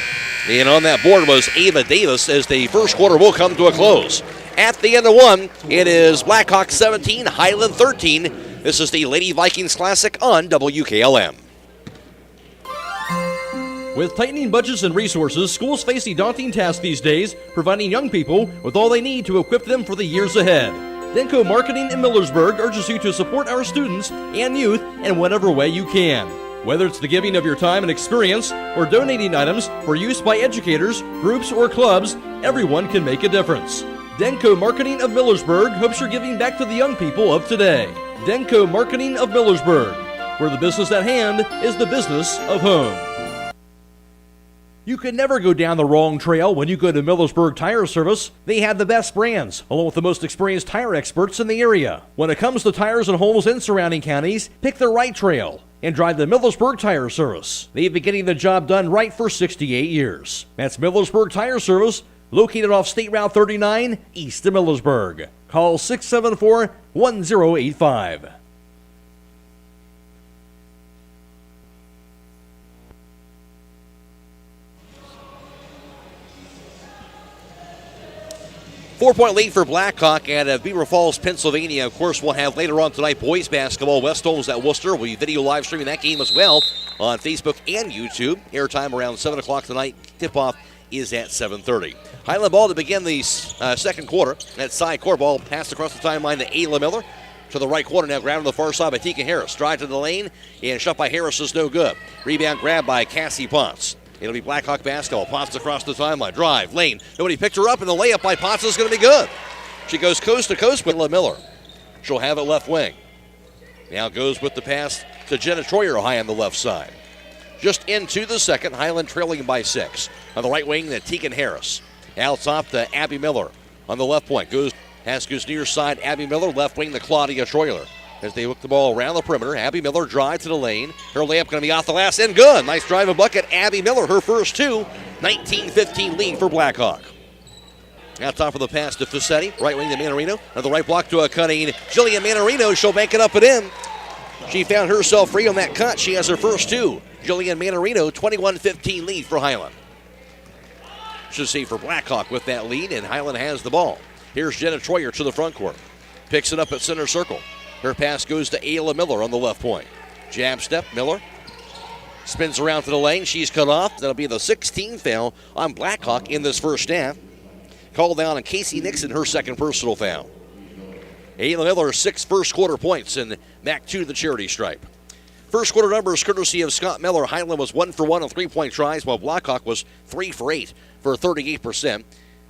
And on that board was Ava Davis as the first quarter will come to a close. At the end of one, it is Blackhawk 17, Hiland 13. This is the Lady Vikings Classic on WKLM. With tightening budgets and resources, schools face a daunting task these days, providing young people with all they need to equip them for the years ahead. Denko Marketing in Millersburg urges you to support our students and youth in whatever way you can. Whether it's the giving of your time and experience or donating items for use by educators, groups, or clubs, everyone can make a difference. Denko Marketing of Millersburg hopes you're giving back to the young people of today. Denko Marketing of Millersburg, where the business at hand is the business of home. You can never go down the wrong trail when you go to Millersburg Tire Service. They have the best brands, along with the most experienced tire experts in the area. When it comes to tires and homes in surrounding counties, pick the right trail and drive the Millersburg Tire Service. They've been getting the job done right for 68 years. That's Millersburg Tire Service, located off State Route 39, east of Millersburg. Call 674-1085. Four-point lead for Blackhawk at Beaver Falls, Pennsylvania. Of course, we'll have later on tonight boys basketball. West Holmes at Worcester. We'll be video live streaming that game as well on Facebook and YouTube. Airtime around 7 o'clock tonight. Tip-off is at 7:30. Hiland ball to begin the second quarter. That side court ball passed across the timeline to Ayla Miller. To the right corner now, grabbed on the far side by Tika Harris. Drive to the lane, and shot by Harris is no good. Rebound grab by Cassie Potts. It'll be Blackhawk basketball. Potts across the timeline. Drive, lane. Nobody picked her up, and the layup by Potts is going to be good. She goes coast to coast with Miller. She'll have it left wing. Now goes with the pass to Jenna Troyer high on the left side. Just into the second, Hiland trailing by 6. On the right wing, the Tegan Harris. Out top to Abby Miller. On the left point, goes near side, Abby Miller. Left wing to Claudia Troyer. As they hook the ball around the perimeter, Abby Miller drive to the lane. Her layup going to be off the last and good. Nice drive and bucket. Abby Miller, her first 2. 19-15 lead for Blackhawk. Now top of the pass to Fassetti. Right wing to Manarino. On the right block to a cutting Jillian Manarino. She'll bank it up and in. She found herself free on that cut. She has her first 2. Jillian Manarino, 21-15 lead for Hiland. Should see for Blackhawk with that lead, and Hiland has the ball. Here's Jenna Troyer to the front court. Picks it up at center circle. Her pass goes to Ayla Miller on the left point. Jab step, Miller. Spins around to the lane. She's cut off. That'll be the 16th foul on Blackhawk in this first half. Called down on Casey Nixon, her second personal foul. Ayla Miller, 6 first quarter points, and back to the charity stripe. First quarter numbers courtesy of Scott Mellor. Hiland was 1 for 1 on 3-point tries, while Blackhawk was 3 for 8 for 38%.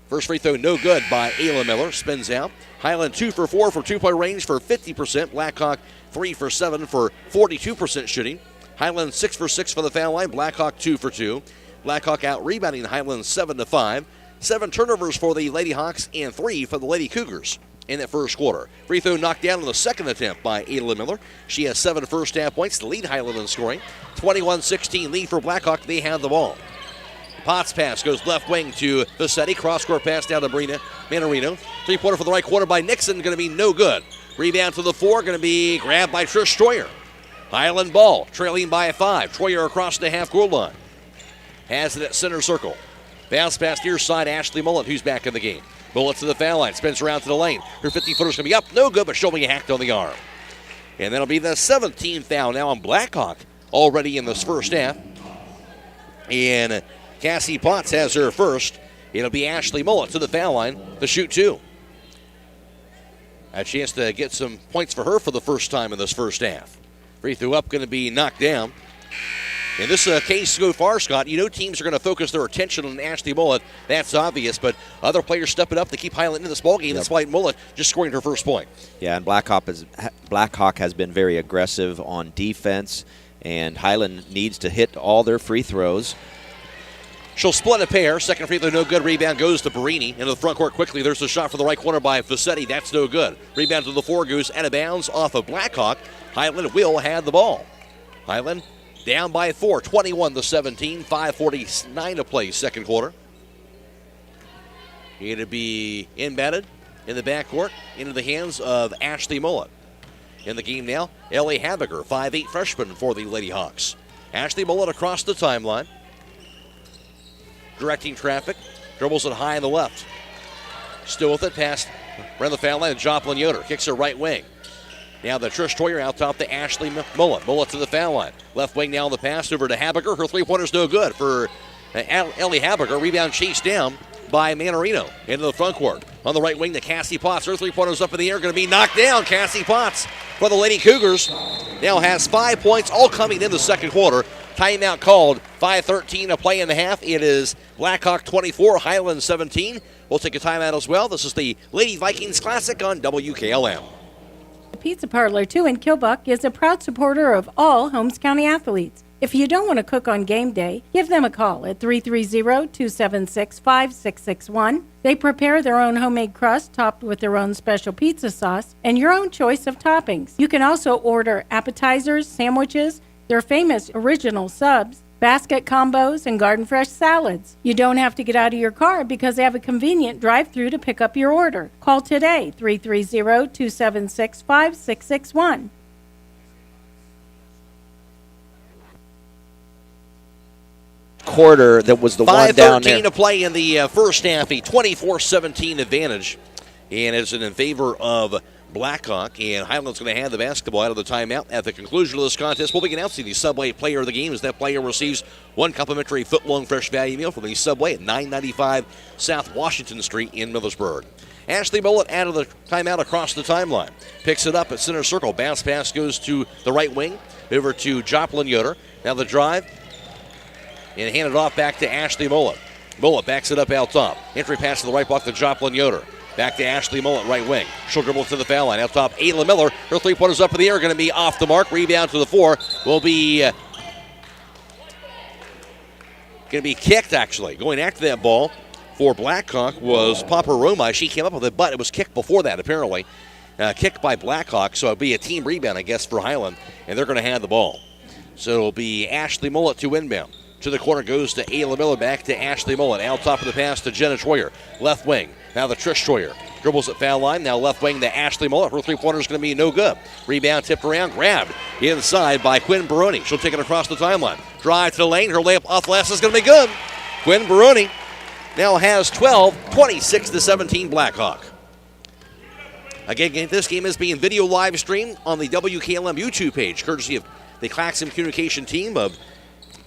First free throw no good by Ayla Miller. Spins out. Hiland 2 for 4 for 2-point range for 50%. Blackhawk 3 for 7 for 42% shooting. Hiland 6 for 6 for the foul line. Blackhawk 2 for 2. Blackhawk out rebounding Hiland 7-5. 7 turnovers for the Lady Hawks and 3 for the Lady Cougars in that first quarter. Free throw knocked down on the second attempt by Ayla Miller. She has 7 first half points to lead Hiland in scoring. 21-16 lead for Blackhawk. They have the ball. Potts pass goes left wing to Vassetti. Cross-court pass down to Manarino. Three-pointer for the right corner by Nixon. Going to be no good. Rebound to the 4. Going to be grabbed by Trish Troyer. Hiland ball, trailing by 5. Troyer across the half-court line. Has it at center circle. Bounce pass near side, Ashley Mullet, who's back in the game. Mullet to the foul line, spins around to the lane. Her 50-footer's going to be up, no good, but she'll be hacked on the arm. And that'll be the 17th foul now on Blackhawk, already in this first half. And Cassie Potts has her first. It'll be Ashley Mullet to the foul line to shoot 2. A chance to get some points for her for the first time in this first half. Free throw up, going to be knocked down. In this case so far, Scott, you know teams are going to focus their attention on Ashley Mullet. That's obvious, but other players stepping up to keep Hiland in this ballgame. That's why Mullet just scoring her first point. Yeah, and Blackhawk has been very aggressive on defense, and Hiland needs to hit all their free throws. She'll split a pair. Second free throw, no good. Rebound goes to Brady into the front court quickly. There's a shot for the right corner by Fassetti. That's no good. Rebound to the floor goes out of bounds off of Blackhawk. Hiland will have the ball. Hiland down by 4, 21-17, 5:49 to play second quarter. It'll be inbounded in the backcourt into the hands of Ashley Mullet. In the game now, Ellie Habiger, 5'8" freshman for the Lady Hawks. Ashley Mullet across the timeline. Directing traffic, dribbles it high on the left. Still with it, past around the foul line, Joplin Yoder kicks her right wing. Now the Trish Troyer out top to Ashley Mullet. Mullet to the foul line. Left wing now on the pass over to Habiger. Her three-pointer's no good for Ellie Habiger. Rebound chased down by Manarino into the front court. On the right wing to Cassie Potts. Her three-pointer's up in the air, going to be knocked down. Cassie Potts for the Lady Cougars now has 5 points, all coming in the second quarter. Timeout called. 5:13 to play in the half. It is Blackhawk 24, Hiland 17. We'll take a timeout as well. This is the Lady Vikings Classic on WKLM. The Pizza Parlor 2 in Kilbuck is a proud supporter of all Holmes County athletes. If you don't want to cook on game day, give them a call at 330-276-5661. They prepare their own homemade crust topped with their own special pizza sauce and your own choice of toppings. You can also order appetizers, sandwiches, their famous original subs, basket combos, and garden fresh salads. You don't have to get out of your car because they have a convenient drive-thru to pick up your order. Call today, 330-276-5661. Quarter that was the one down there. 5:13 to play in the first half, a 24-17 advantage, and it's in favor of Blackhawk, and Hiland's going to hand the basketball out of the timeout. At the conclusion of this contest, we'll be announcing the Subway Player of the Game as that player receives one complimentary foot-long fresh value meal from the Subway at 995 South Washington Street in Millersburg. Ashley Mullet out of the timeout across the timeline. Picks it up at center circle. Bounce pass goes to the right wing, over to Joplin Yoder. Now the drive, and hand it off back to Ashley Mullet. Mullet backs it up out top. Entry pass to the right block to Joplin Yoder. Back to Ashley Mullet, right wing. She'll dribble to the foul line. Out top, Ayla Miller. Her three-pointers up in the air, going to be off the mark. Rebound to the floor. Will be going to be kicked, actually. Going after that ball for Blackhawk was Papa Roma. She came up with it, but it was kicked before that, apparently. Kicked by Blackhawk, so it'll be a team rebound, I guess, for Hiland, and they're going to have the ball. So it'll be Ashley Mullet to inbound. To the corner goes to Ayla Miller, back to Ashley Mullet. Out top of the pass to Jenna Troyer. Left wing. Now the Trish Troyer. Dribbles at foul line. Now left wing to Ashley Mullet. Her three-pointer is going to be no good. Rebound tipped around. Grabbed inside by Quinn Baroni. She'll take it across the timeline. Drive to the lane. Her layup off last is going to be good. Quinn Baroni now has 12, 26-17 Blackhawk. Again, this game is being video live streamed on the WKLM YouTube page, courtesy of the Claxon communication team of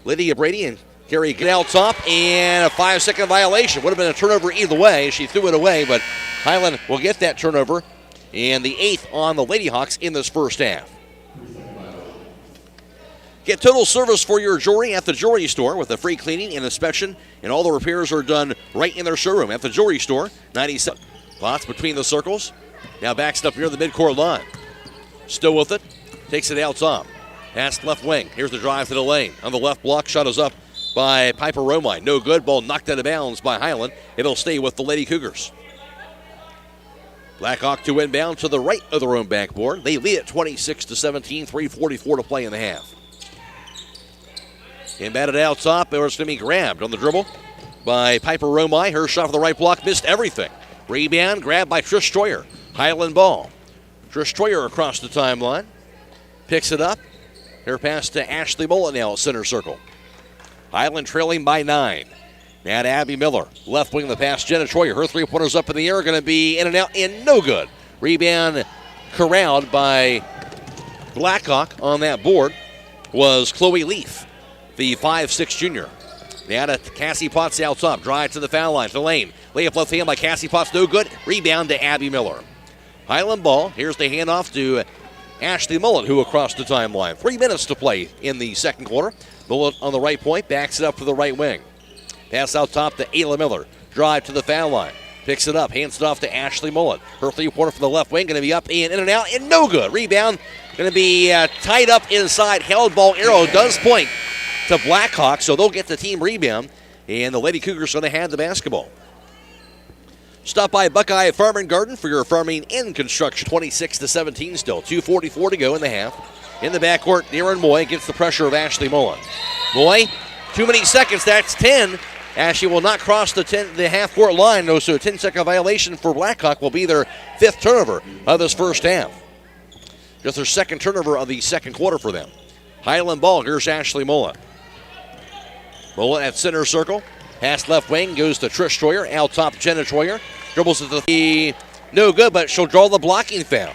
Lydia, Brady, and Carrie get out top, and a 5-second violation. Would have been a turnover either way. She threw it away, but Hiland will get that turnover, and the 8th on the Lady Hawks in this first half. Get total service for your jewelry at the jewelry store with a free cleaning and inspection, and all the repairs are done right in their showroom at the jewelry store. 97 spots between the circles. Now backs up near the midcourt line. Still with it. Takes it out top. Pass left wing. Here's the drive to the lane. On the left block, shot is up by Piper Romine. No good. Ball knocked out of bounds by Hiland. It'll stay with the Lady Cougars. Blackhawk to inbound to the right of their own backboard. They lead at 26-17, 3:44 to play in the half. Inbounded out top. It's going to be grabbed on the dribble by Piper Romine. Her shot for the right block missed everything. Rebound grabbed by Trish Troyer. Hiland ball. Trish Troyer across the timeline. Picks it up. Her pass to Ashley Mullen now at center circle. Hiland trailing by 9. Now to Abby Miller. Left wing the pass, Jenna Troyer. Her three-pointers up in the air, going to be in and out and no good. Rebound corralled by Blackhawk on that board was Chloe Leaf, the 5'6" junior. Now to Cassie Potts out top. Drive to the foul line, to the lane. Layup left hand by Cassie Potts, no good. Rebound to Abby Miller. Hiland ball. Here's the handoff to Ashley Mullen, who across the timeline. 3 minutes to play in the second quarter. Mullen on the right point, backs it up to the right wing. Pass out top to Ayla Miller. Drive to the foul line. Picks it up, hands it off to Ashley Mullen. Her three-pointer from the left wing, going to be up in and out, and no good. Rebound going to be tied up inside. Held ball arrow does point to Blackhawk, so they'll get the team rebound, and the Lady Cougars going to have the basketball. Stop by Buckeye Farm and Garden for your farming and construction. 26-17 still. 2:44 to go in the half. In the backcourt, Darren Moy gets the pressure of Ashley Mullen. Moy, too many seconds. That's 10. Ashley will not cross the half-court line, though, so a 10-second violation for Blackhawk will be their 5th turnover of this first half. Just their 2nd turnover of the second quarter for them. Hiland ball. Here's Ashley Mullen. Mullen at center circle. Pass left wing goes to Trish Troyer. Out top, Jenna Troyer. Dribbles at the no good, but she'll draw the blocking foul.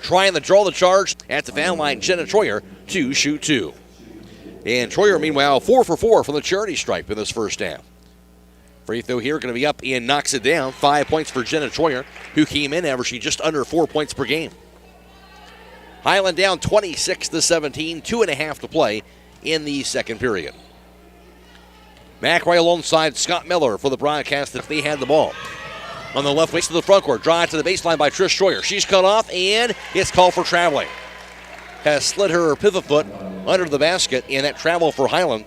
Trying to draw the charge at the foul line, Jenna Troyer to shoot 2. And Troyer, meanwhile, 4 for 4 from the charity stripe in this first half. Free throw here going to be up and knocks it down. 5 points for Jenna Troyer, who came in averaging just under 4 points per game. Hiland down 26-17, 2.5 to play in the second period. McRae alongside Scott Mellor for the broadcast if they had the ball. On the left wing to the front court, drive to the baseline by Trish Troyer. She's cut off and it's called for traveling. Has slid her pivot foot under the basket, and that travel for Hiland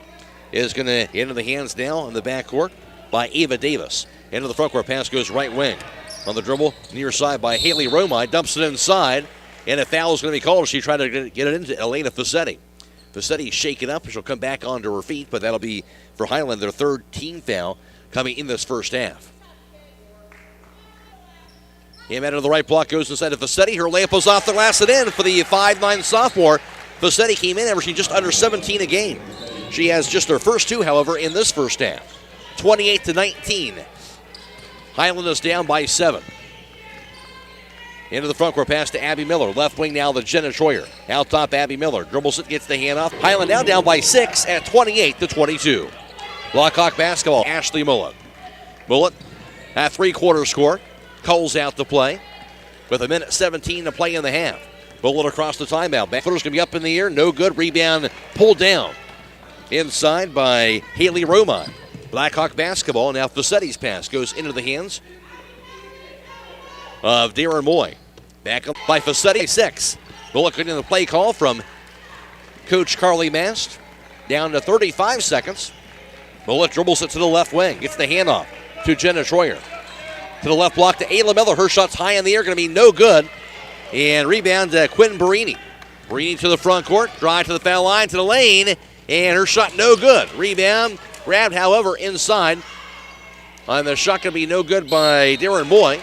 is going to into the hands now in the backcourt by Ava Davis. Into the front court pass goes right wing. On the dribble, near side by Haley Romine, dumps it inside, and a foul is going to be called. She tried to get it into Elena Fassetti. Fassetti shaken up, she'll come back onto her feet, but that'll be for Hiland their 3rd team foul coming in this first half. Him out of the right block goes inside to Fassetti. Her layup was off the glass and in for the 5'9" sophomore. Fassetti came in averaging just under 17 a game. She has just her first 2, however, in this first half. 28-19. Hiland is down by 7. Into the front court pass to Abby Miller. Left wing now to Jenna Troyer. Out top, Abby Miller. Dribbles it, gets the handoff. Hiland now down by 6 at 28-22. Blackhawk basketball, Ashley Mullen. Mullen at 3-quarter score. Coles out to play with 1:17 to play in the half. Mullen across the timeout. Back footer's going to be up in the air. No good. Rebound pulled down. Inside by Haley Romine. Blackhawk basketball. Now Fassetti's pass goes into the hands of Darren Moy. Back up by Fassetti, 6. Mullen getting the play call from Coach Carly Mast. Down to 35 seconds. Mullen dribbles it to the left wing. Gets the handoff to Jenna Troyer. To the left block to Ayla Miller. Her shot's high in the air, going to be no good. And rebound to Quentin Barini. Barini to the front court. Drive to the foul line, to the lane. And her shot no good. Rebound grabbed, however, inside. And the shot going to be no good by Darren Moy.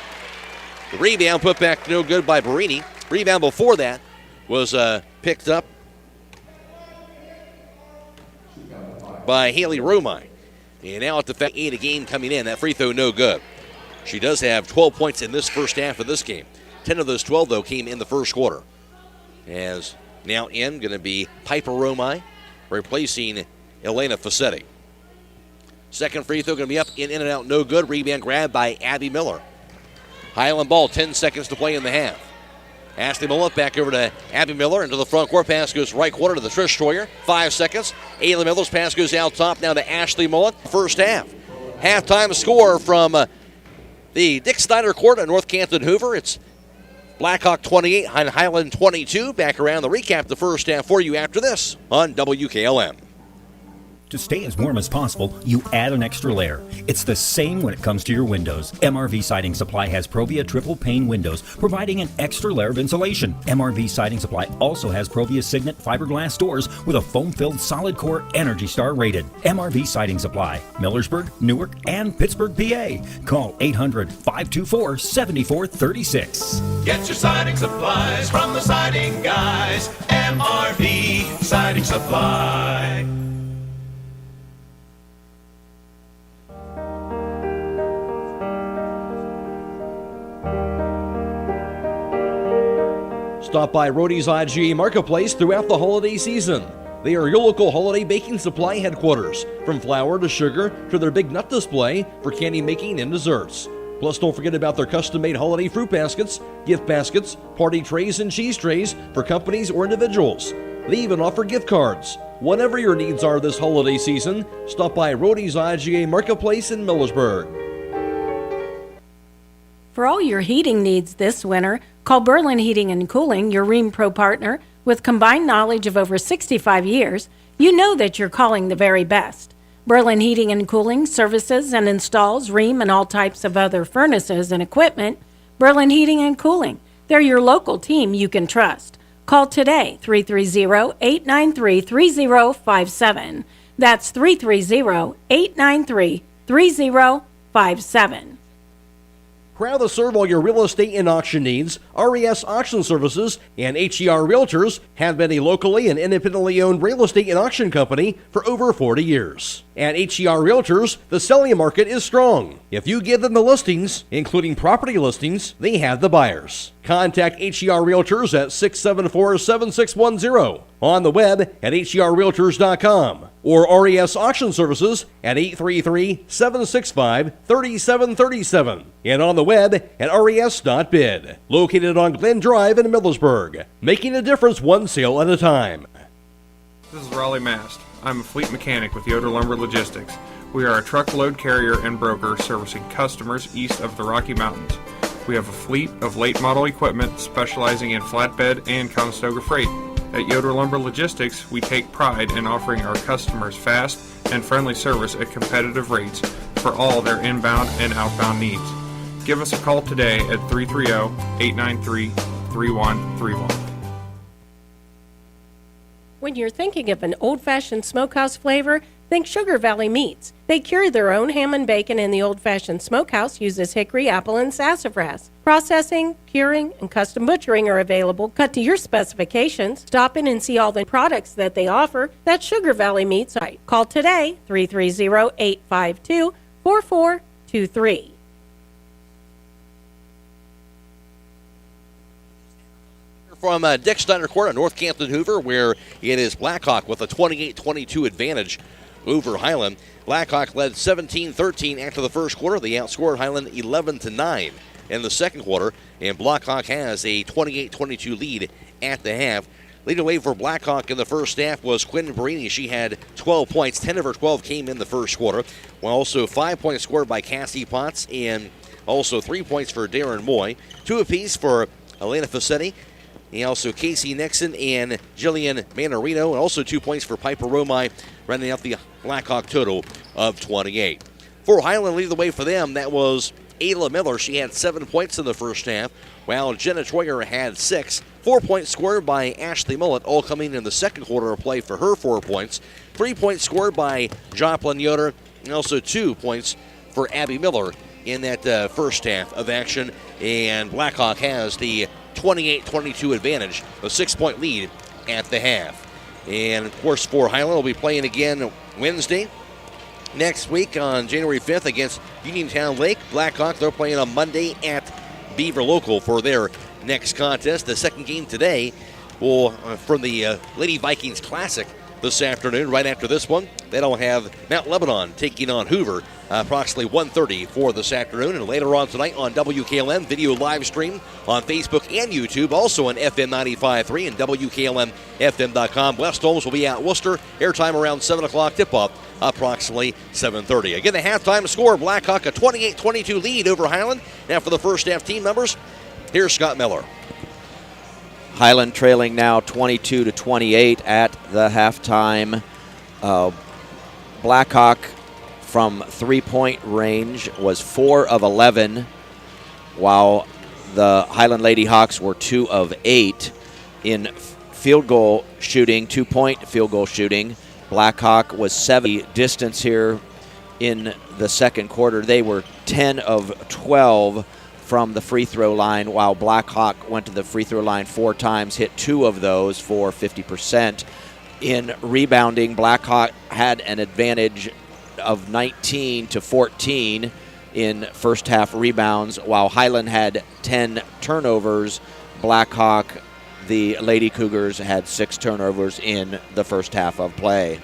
The rebound put back no good by Barini. Rebound before that was picked up by Haley Romine. And now at the 8 a game coming in. That free throw no good. She does have 12 points in this first half of this game. 10 of those 12, though, came in the first quarter. As now in going to be Piper Romine replacing Elena Fassetti. Second free throw going to be up, in and out, no good. Rebound grab by Abby Miller. Hiland ball, 10 seconds to play in the half. Ashley Mullen back over to Abby Miller. Into the front court pass goes right corner to the Trish Troyer. 5 seconds. Ayla Miller's pass goes out top now to Ashley Mullen. First half. Halftime score from the Dick Snyder Court at North Canton Hoover. It's Blackhawk 28 and Hiland 22. Back around the recap the first half for you after this on WKLM. To stay as warm as possible, you add an extra layer. It's the same when it comes to your windows. MRV Siding Supply has Provia triple pane windows, providing an extra layer of insulation. MRV Siding Supply also has Provia Signet fiberglass doors with a foam-filled solid core Energy Star rated. MRV Siding Supply, Millersburg, Newark, and Pittsburgh, PA. Call 800-524-7436. Get your siding supplies from the siding guys. MRV Siding Supply. Stop by Rody's IGA Marketplace throughout the holiday season. They are your local holiday baking supply headquarters, from flour to sugar to their big nut display for candy making and desserts. Plus, don't forget about their custom-made holiday fruit baskets, gift baskets, party trays, and cheese trays for companies or individuals. They even offer gift cards. Whatever your needs are this holiday season, stop by Rody's IGA Marketplace in Millersburg. For all your heating needs this winter, call Berlin Heating and Cooling, your Rheem Pro partner. With combined knowledge of over 65 years, you know that you're calling the very best. Berlin Heating and Cooling services and installs Rheem and all types of other furnaces and equipment. Berlin Heating and Cooling, they're your local team you can trust. Call today, 330-893-3057. That's 330-893-3057. Proud to serve all your real estate and auction needs, RES Auction Services and HER Realtors have been a locally and independently owned real estate and auction company for over 40 years. At HER Realtors, the selling market is strong. If you give them the listings, including property listings, they have the buyers. Contact HER Realtors at 674-7610, on the web at herrealtors.com, or RES Auction Services at 833-765-3737, and on the web at res.bid. Located on Glen Drive in Millersburg, making a difference one sale at a time. This is Raleigh Mast. I'm a fleet mechanic with Yoder Lumber Logistics. We are a truckload carrier and broker servicing customers east of the Rocky Mountains. We have a fleet of late model equipment specializing in flatbed and Conestoga freight. At Yoder Lumber Logistics, we take pride in offering our customers fast and friendly service at competitive rates for all their inbound and outbound needs. Give us a call today at 330-893-3131. When you're thinking of an old-fashioned smokehouse flavor, think Sugar Valley Meats. They cure their own Hammond bacon, and the old-fashioned smokehouse uses hickory, apple, and sassafras. Processing, curing, and custom butchering are available, cut to your specifications. Stop in and see all the products that they offer. That's Sugar Valley Meats. Call today, 330-852-4423. From Dick Steiner Court on North Campton Hoover, where it is Blackhawk with a 28-22 advantage over Hiland. Blackhawk led 17-13 after the first quarter. They outscored Hiland 11-9 in the second quarter, and Blackhawk has a 28-22 lead at the half. Leading away for Blackhawk in the first half was Quinn Brady. She had 12 points. 10 of her 12 came in the first quarter. Well, also 5 points scored by Cassie Potts, and also 3 points for Darren Moy. 2 apiece for Elena Facchetti. And also Casey Nixon and Jillian Manarino, and also 2 points for Piper Romai, rounding out the Blackhawk total of 28. For Hiland, leading the way for them, that was Ayla Miller. She had 7 points in the first half, while Jenna Troyer had 6. 4 points scored by Ashley Mullet, all coming in the second quarter of play for her 4 points. 3 points scored by Joplin Yoder, and also 2 points for Abby Miller in that first half of action. And Blackhawk has the 28-22 advantage, a 6-point lead at the half. And, of course, for Hiland, will be playing again Wednesday next week on January 5th against Uniontown Lake. Blackhawk, they're playing on Monday at Beaver Local for their next contest. The second game today will from the Lady Vikings Classic this afternoon. Right after this one, they'll have Mount Lebanon taking on Hoover approximately 1:30 for this afternoon. And later on tonight on WKLM, video live stream on Facebook and YouTube, also on FM 95.3 and WKLM-FM.com. West Holmes will be at Worcester. Airtime around 7 o'clock, tip-off approximately 7:30. Again, the halftime score, Blackhawk a 28-22 lead over Hiland. Now for the first half team numbers, here's Scott Mellor. Hiland trailing now 22-28 at the halftime. Blackhawk from three-point range was 4 of 11, while the Hiland Lady Hawks were 2 of 8 in field goal shooting, 2-point field goal shooting. Blackhawk was 7 distance here in the second quarter. They were 10 of 12 from the free throw line, while Blackhawk went to the free throw line 4 times, hit 2 of those for 50%. in rebounding. Blackhawk had an advantage of 19-14 in first half rebounds, while Hiland had 10 turnovers. Blackhawk, the Lady Cougars, had 6 turnovers in the first half of play.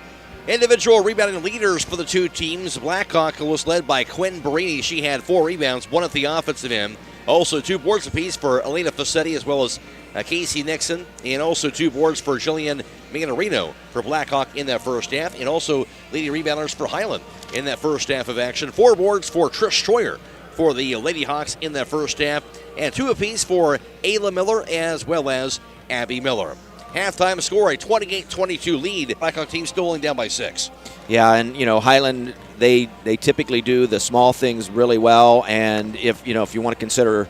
Individual rebounding leaders for the two teams. Blackhawk was led by Quinn Brady. She had 4 rebounds, 1 at the offensive end. Also 2 boards apiece for Elena Fassetti as well as Casey Nixon, and also 2 boards for Jillian Manarino for Blackhawk in that first half, and also leading rebounders for Hiland in that first half of action. 4 boards for Trish Troyer for the Lady Hawks in that first half, and 2 apiece for Ayla Miller as well as Abby Miller. Halftime score, a 28-22 lead. Blackhawk team still only down by 6. Yeah, and Hiland, they typically do the small things really well, and if you want to consider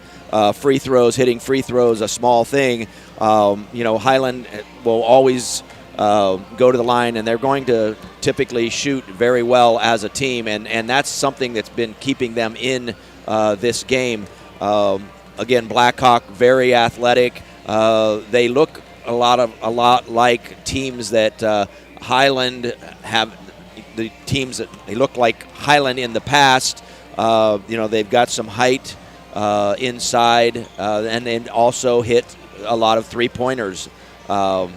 free throws, hitting free throws a small thing, Hiland will always go to the line, and they're going to typically shoot very well as a team, and that's something that's been keeping them in this game. Again, Blackhawk, very athletic. They look a lot like teams that Hiland have. The teams that they look like Hiland in the past. They've got some height inside, and then also hit a lot of 3-pointers. So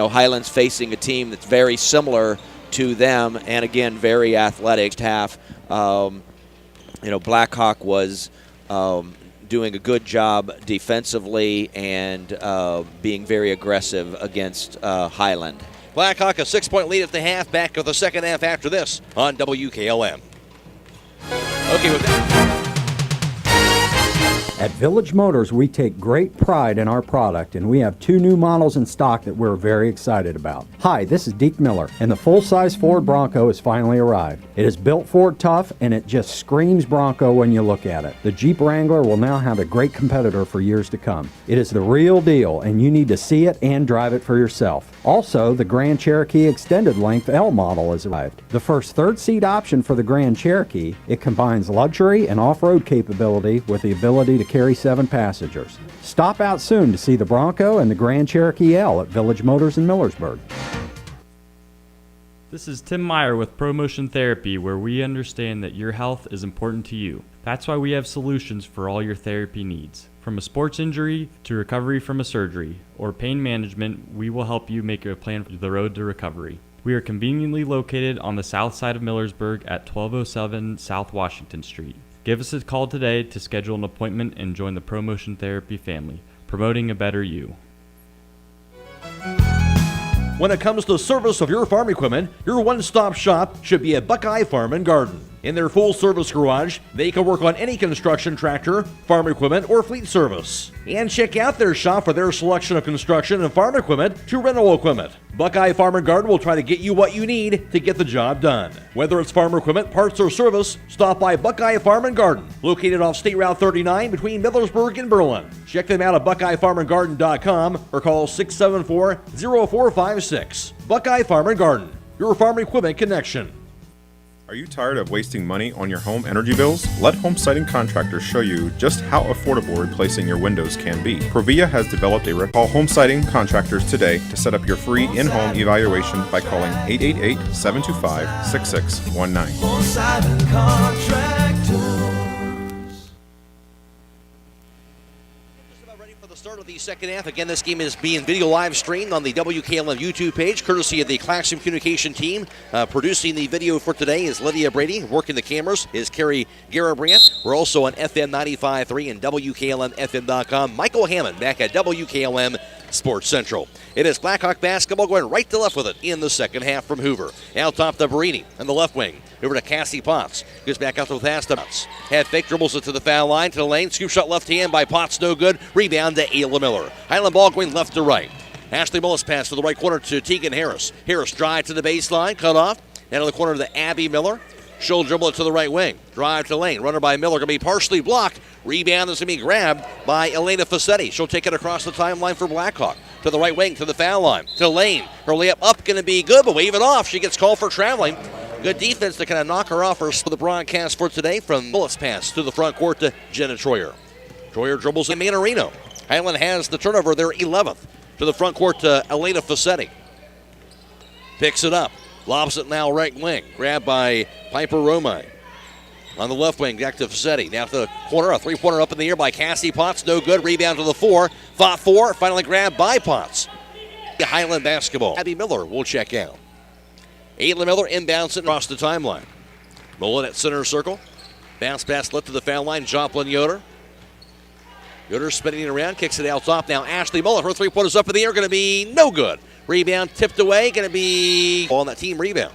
Hiland's facing a team that's very similar to them, and again, very athletic. Half, Blackhawk was doing a good job defensively and being very aggressive against Hiland. Blackhawk a 6-point lead at the half. Back of the second half after this on WKLM. Okay, with that. At Village Motors, we take great pride in our product, and we have 2 new models in stock that we're very excited about. Hi, this is Deke Miller, and the full-size Ford Bronco has finally arrived. It is built Ford tough, and it just screams Bronco when you look at it. The Jeep Wrangler will now have a great competitor for years to come. It is the real deal, and you need to see it and drive it for yourself. Also, the Grand Cherokee Extended Length L model has arrived. The first third-seat option for the Grand Cherokee, it combines luxury and off-road capability with the ability to carry 7 passengers. Stop out soon to see the Bronco and the Grand Cherokee L at Village Motors in Millersburg. This is Tim Meyer with ProMotion Therapy, where we understand that your health is important to you. That's why we have solutions for all your therapy needs. From a sports injury to recovery from a surgery or pain management, we will help you make a plan for the road to recovery. We are conveniently located on the south side of Millersburg at 1207 South Washington Street. Give us a call today to schedule an appointment and join the ProMotion Therapy family, promoting a better you. When it comes to service of your farm equipment, your one-stop shop should be at Buckeye Farm and Garden. In their full-service garage, they can work on any construction tractor, farm equipment, or fleet service. And check out their shop for their selection of construction and farm equipment to rental equipment. Buckeye Farm and Garden will try to get you what you need to get the job done. Whether it's farm equipment, parts, or service, stop by Buckeye Farm and Garden, located off State Route 39 between Millersburg and Berlin. Check them out at BuckeyeFarmandGarden.com or call 674-0456. Buckeye Farm and Garden, your farm equipment connection. Are you tired of wasting money on your home energy bills? Let Home Siding Contractors show you just how affordable replacing your windows can be. Provia has developed a call Home Siding Contractors today to set up your free in-home evaluation by calling 888-725-6619. Home Siding Contractors. The start of the second half. Again, this game is being video live streamed on the WKLM YouTube page, courtesy of the Claxon Communication team. Producing the video for today is Lydia Brady. Working the cameras is Carrie Garabrandt. We're also on FM 95.3 and WKLM-FM.com. Michael Hammond back at WKLM Sports Central. It is Blackhawk basketball going right to left with it in the second half from Hoover. Out top to Brady on the left wing. Over to Cassie Potts. Goes back out to Potts. Had fake, dribbles it to the foul line, to the lane. Scoop shot left hand by Potts, no good. Rebound to Ayla Miller. Hiland ball going left to right. Ashley Mullis pass to the right corner to Tegan Harris. Harris drive to the baseline, cut off. Down to the corner to Abby Miller. She'll dribble it to the right wing. Drive to lane. Runner by Miller. Going to be partially blocked. Rebound is going to be grabbed by Elena Fassetti. She'll take it across the timeline for Blackhawk. To the right wing, to the foul line. To lane. Her layup up going to be good, but wave it off. She gets called for traveling. Good defense to kind of knock her off for the broadcast for today from Mullis pass to the front court to Jenna Troyer. Troyer dribbles in Manarino. Hiland has the turnover, their 11th. To the front court to Elena Fassetti. Picks it up. Lobs it now right wing. Grabbed by Piper Romine. On the left wing, back to Fassetti. Now to the corner, a three-pointer up in the air by Cassie Potts. No good. Rebound to the 4. Fought 4. Finally grabbed by Potts. Hiland basketball. Abby Miller will check out. Ayla Miller inbounds it across the timeline. Mullen at center circle. Bounce pass left to the foul line. Joplin Yoder. Yoder spinning it around, kicks it out top. Now Ashley Mullen, her three-pointers up in the air, going to be no good. Rebound tipped away, going to be on that team rebound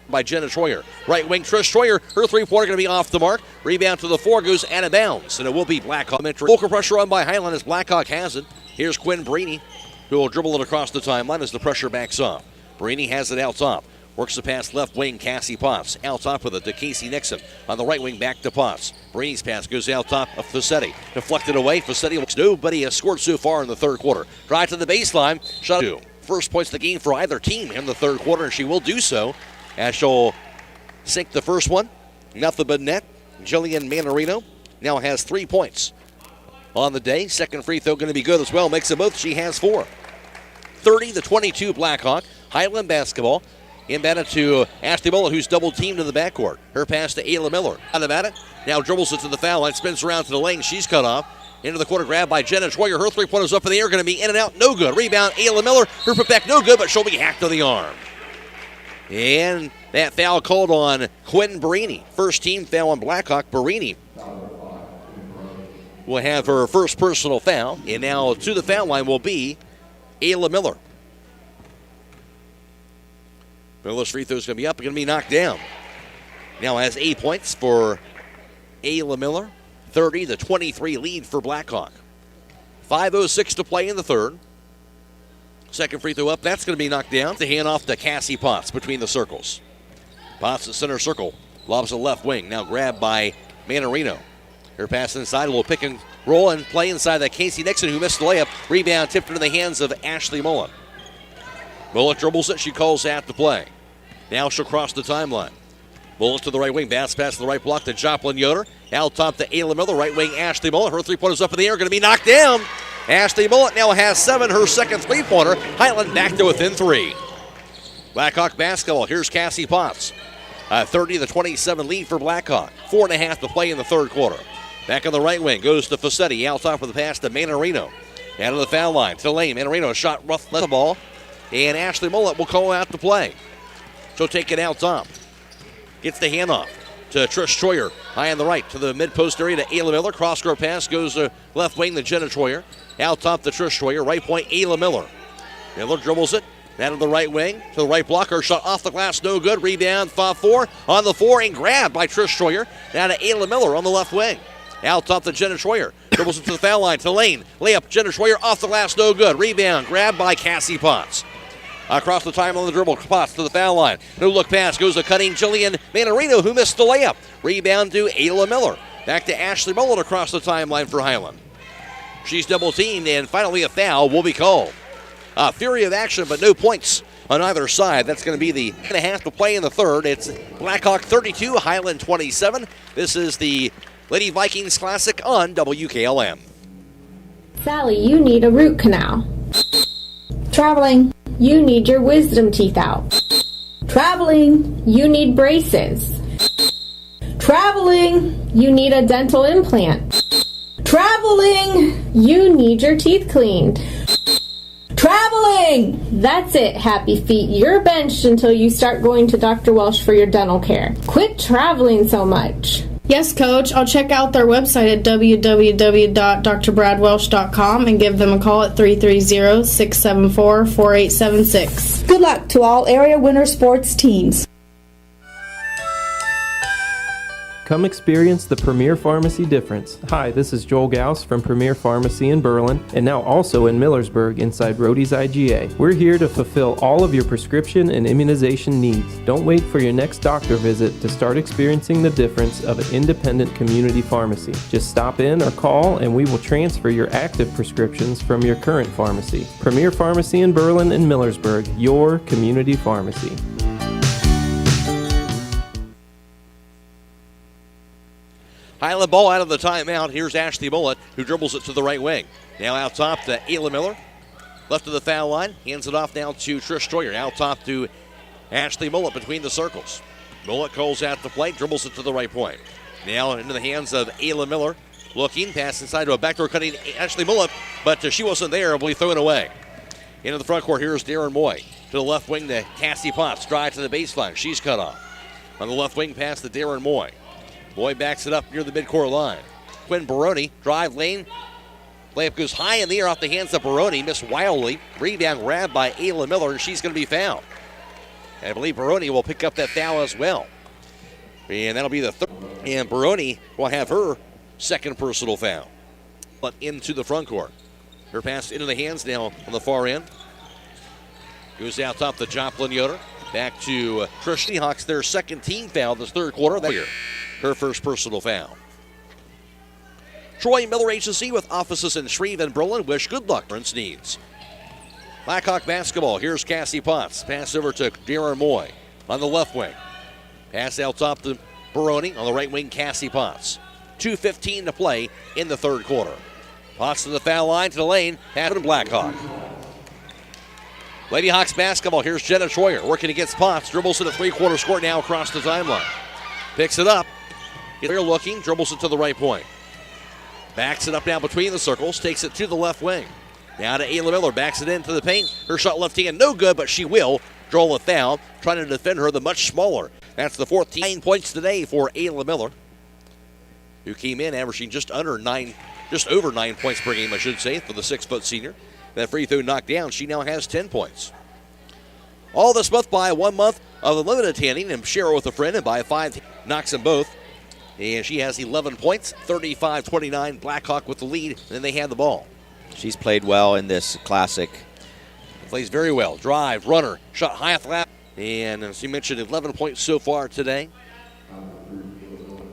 by Jenna Troyer. Right wing, Trish Troyer, her three-pointer going to be off the mark. Rebound to the 4, goes out of bounds, and it will be Blackhawk. Local pressure on by Hiland as Blackhawk has it. Here's Quinn Brady, who will dribble it across the timeline as the pressure backs off. Brady has it out top. Works the pass left wing, Cassie Potts. Out top with it to Casey Nixon. On the right wing, back to Potts. Brady's pass goes out top of Fassetti. Deflected away. Fassetti looks new, but he has scored so far in the third quarter. Drive to the baseline. Shot 2. First points of the game for either team in the third quarter, and she will do so as she'll sink the first one. Nothing but net. Jillian Manarino now has 3 points on the day. Second free throw going to be good as well. Makes them both. She has 4. 30-22 Blackhawk. Hiland basketball. Inbounded to Ashley Mullen, who's double teamed in the backcourt. Her pass to Ayla Miller. Out about it. Now dribbles it to the foul line. Spins around to the lane. She's cut off. Into the corner grab by Jenna Troyer. Her three-pointers up in the air. Going to be in and out. No good. Rebound. Ayla Miller. Her put back. No good, but she'll be hacked on the arm. And that foul called on Quinn Barini. First team foul on Blackhawk. Barini will have her first personal foul. And now to the foul line will be Ayla Miller. Miller's free throw is going to be up. Going to be knocked down. Now has 8 points for Ayla Miller. 30-23 lead for Blackhawk. 5:06 to play in the third. Second free throw up. That's going to be knocked down. The hand off to Cassie Potts between the circles. Potts at center circle. Lobs the left wing. Now grabbed by Manarino. Her pass inside. A little pick and roll and play inside that Casey Nixon, who missed the layup. Rebound tipped into the hands of Ashley Mullen. Mullen dribbles it. She calls out the play. Now she'll cross the timeline. Mullen to the right wing. Bounce pass to the right block to Joplin Yoder. Out top to Ayla Miller. Right wing Ashley Mullen. Her three-pointers up in the air. Going to be knocked down. Ashley Mullen now has 7. Her second three-pointer. Hiland back to within 3. Blackhawk basketball. Here's Cassie Potts. 30-27 lead for Blackhawk. 4.5 to play in the third quarter. Back on the right wing. Goes to Fassetti. Out top with the pass to Manarino. Down to the foul line. To the lane. Manarino shot rough left the ball. And Ashley Mullen will call out the play. She'll take it out top. Gets the handoff to Trish Troyer. High on the right to the mid-post area to Ayla Miller. Cross-court pass goes to left wing to Jenna Troyer. Out top to Trish Troyer. Right point Ayla Miller. Miller dribbles it. Down to the right wing to the right blocker. Shot off the glass. No good. Rebound. 4 on the 4 and grabbed by Trish Troyer. Now to Ayla Miller on the left wing. Out top to Jenna Troyer. Dribbles it to the foul line to Lane. Layup. Jenna Troyer off the glass. No good. Rebound. Grabbed by Cassie Potts. Across the time on the dribble, Potts to the foul line. No look pass goes to cutting Jillian Manarino, who missed the layup. Rebound to Ayla Miller. Back to Ashley Mullen across the timeline for Hiland. She's double teamed, and finally a foul will be called. Fury of action, but no points on either side. That's going to be the 1.5 to play in the third. It's Blackhawk 32, Hiland 27. This is the Lady Vikings Classic on WKLM. Sally, you need a root canal. Traveling, you need your wisdom teeth out. Traveling, you need braces. Traveling, you need a dental implant. Traveling, you need your teeth cleaned. Traveling! That's it, happy feet. You're benched until you start going to Dr. Welsh for your dental care. Quit traveling so much. Yes, Coach. I'll check out their website at www.drbradwelsh.com and give them a call at 330-674-4876. Good luck to all area winter sports teams. Come experience the Premier Pharmacy difference. Hi, this is Joel Gauss from Premier Pharmacy in Berlin and now also in Millersburg inside Rody's IGA. We're here to fulfill all of your prescription and immunization needs. Don't wait for your next doctor visit to start experiencing the difference of an independent community pharmacy. Just stop in or call and we will transfer your active prescriptions from your current pharmacy. Premier Pharmacy in Berlin and Millersburg, your community pharmacy. Hiland ball out of the timeout. Here's Ashley Mullen, who dribbles it to the right wing. Now out top to Ayla Miller. left of the foul line. Hands it off now to Trish Troyer. Out top to Ashley Mullet between the circles. Mullet calls out the play, dribbles it to the right point. Now into the hands of Ayla Miller. Looking, pass inside to a backdoor cutting Ashley Mullet, but she wasn't there. Will be thrown away. Into the front court, here's Darren Moy. To the left wing to Cassie Potts. Drive to the baseline. She's cut off. On the left wing, pass to Darren Moy. Moy backs it up near the midcourt line. Quinn Baroni, drive lane. Layup goes high in the air off the hands of Baroni. Missed wildly. Rebound grabbed by Ayla Miller, and she's going to be fouled. And I believe Baroni will pick up that foul as well. And that'll be the third. And Baroni will have her second personal foul. But into the front court. Her pass into the hands now on the far end. Goes out top to Joplin Yoder. Back to Trish Hawks, their second team foul this third quarter. Her first personal foul. Troy Miller Agency with offices in Shreve and Berlin wish good luck for its needs. Blackhawk basketball. Here's Cassie Potts. Pass over to Darren Moy on the left wing. Pass out top to Baroni on the right wing. Cassie Potts. 2:15 to play in the third quarter. Potts to the foul line to the lane. Hammond and Blackhawk. Lady Hawks basketball. Here's Jenna Troyer working against Potts. Dribbles to the three-quarter court now across the timeline. Picks it up. They're looking. Dribbles it to the right point. Backs it up now between the circles. Takes it to the left wing. Now to Ayla Miller. Backs it into the paint. Her shot left hand. No good, but she will draw a foul. Trying to defend her, the much smaller. That's the 14 points today for Ayla Miller, who came in averaging just over 9 points per game, I should say, for the 6-foot senior. That free throw knocked down. She now has 10 points. All this month by 1 month of the limited tanning and share it with a friend, and by 5 knocks them both. And she has 11 points, 35-29. Blackhawk with the lead, and then they had the ball. She's played well in this classic. Plays very well. Drive, runner, shot high off the lap. And as you mentioned, 11 points so far today.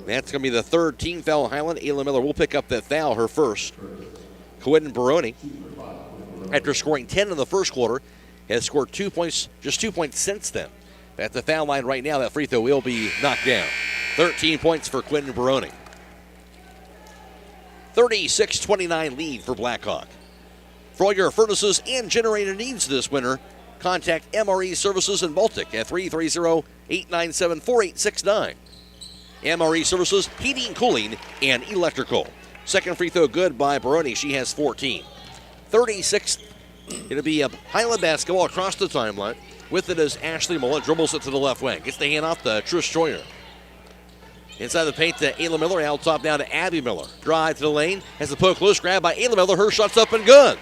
That's going to be the third team foul on Hiland. Ayla Miller will pick up that foul, her first. Quinn Baroni, after scoring 10 in the first quarter, has scored 2 points, just 2 points since then. At the foul line right now, that free throw will be knocked down. 13 points for Quinn Baroni. 36-29 lead for Blackhawk. For all your furnaces and generator needs this winter, contact MRE Services in Baltic at 330-897-4869. MRE Services, heating, cooling, and electrical. Second free throw good by Baroni. She has 14. 36. It'll be a Hiland basketball across the timeline. With it is Ashley Mullet. Dribbles it to the left wing. Gets the hand off to Trish Troyer. Inside the paint to Ayla Miller. Out top now to Abby Miller. Drive to the lane. Has the poke loose. Grab by Ayla Miller. Her shot's up and good.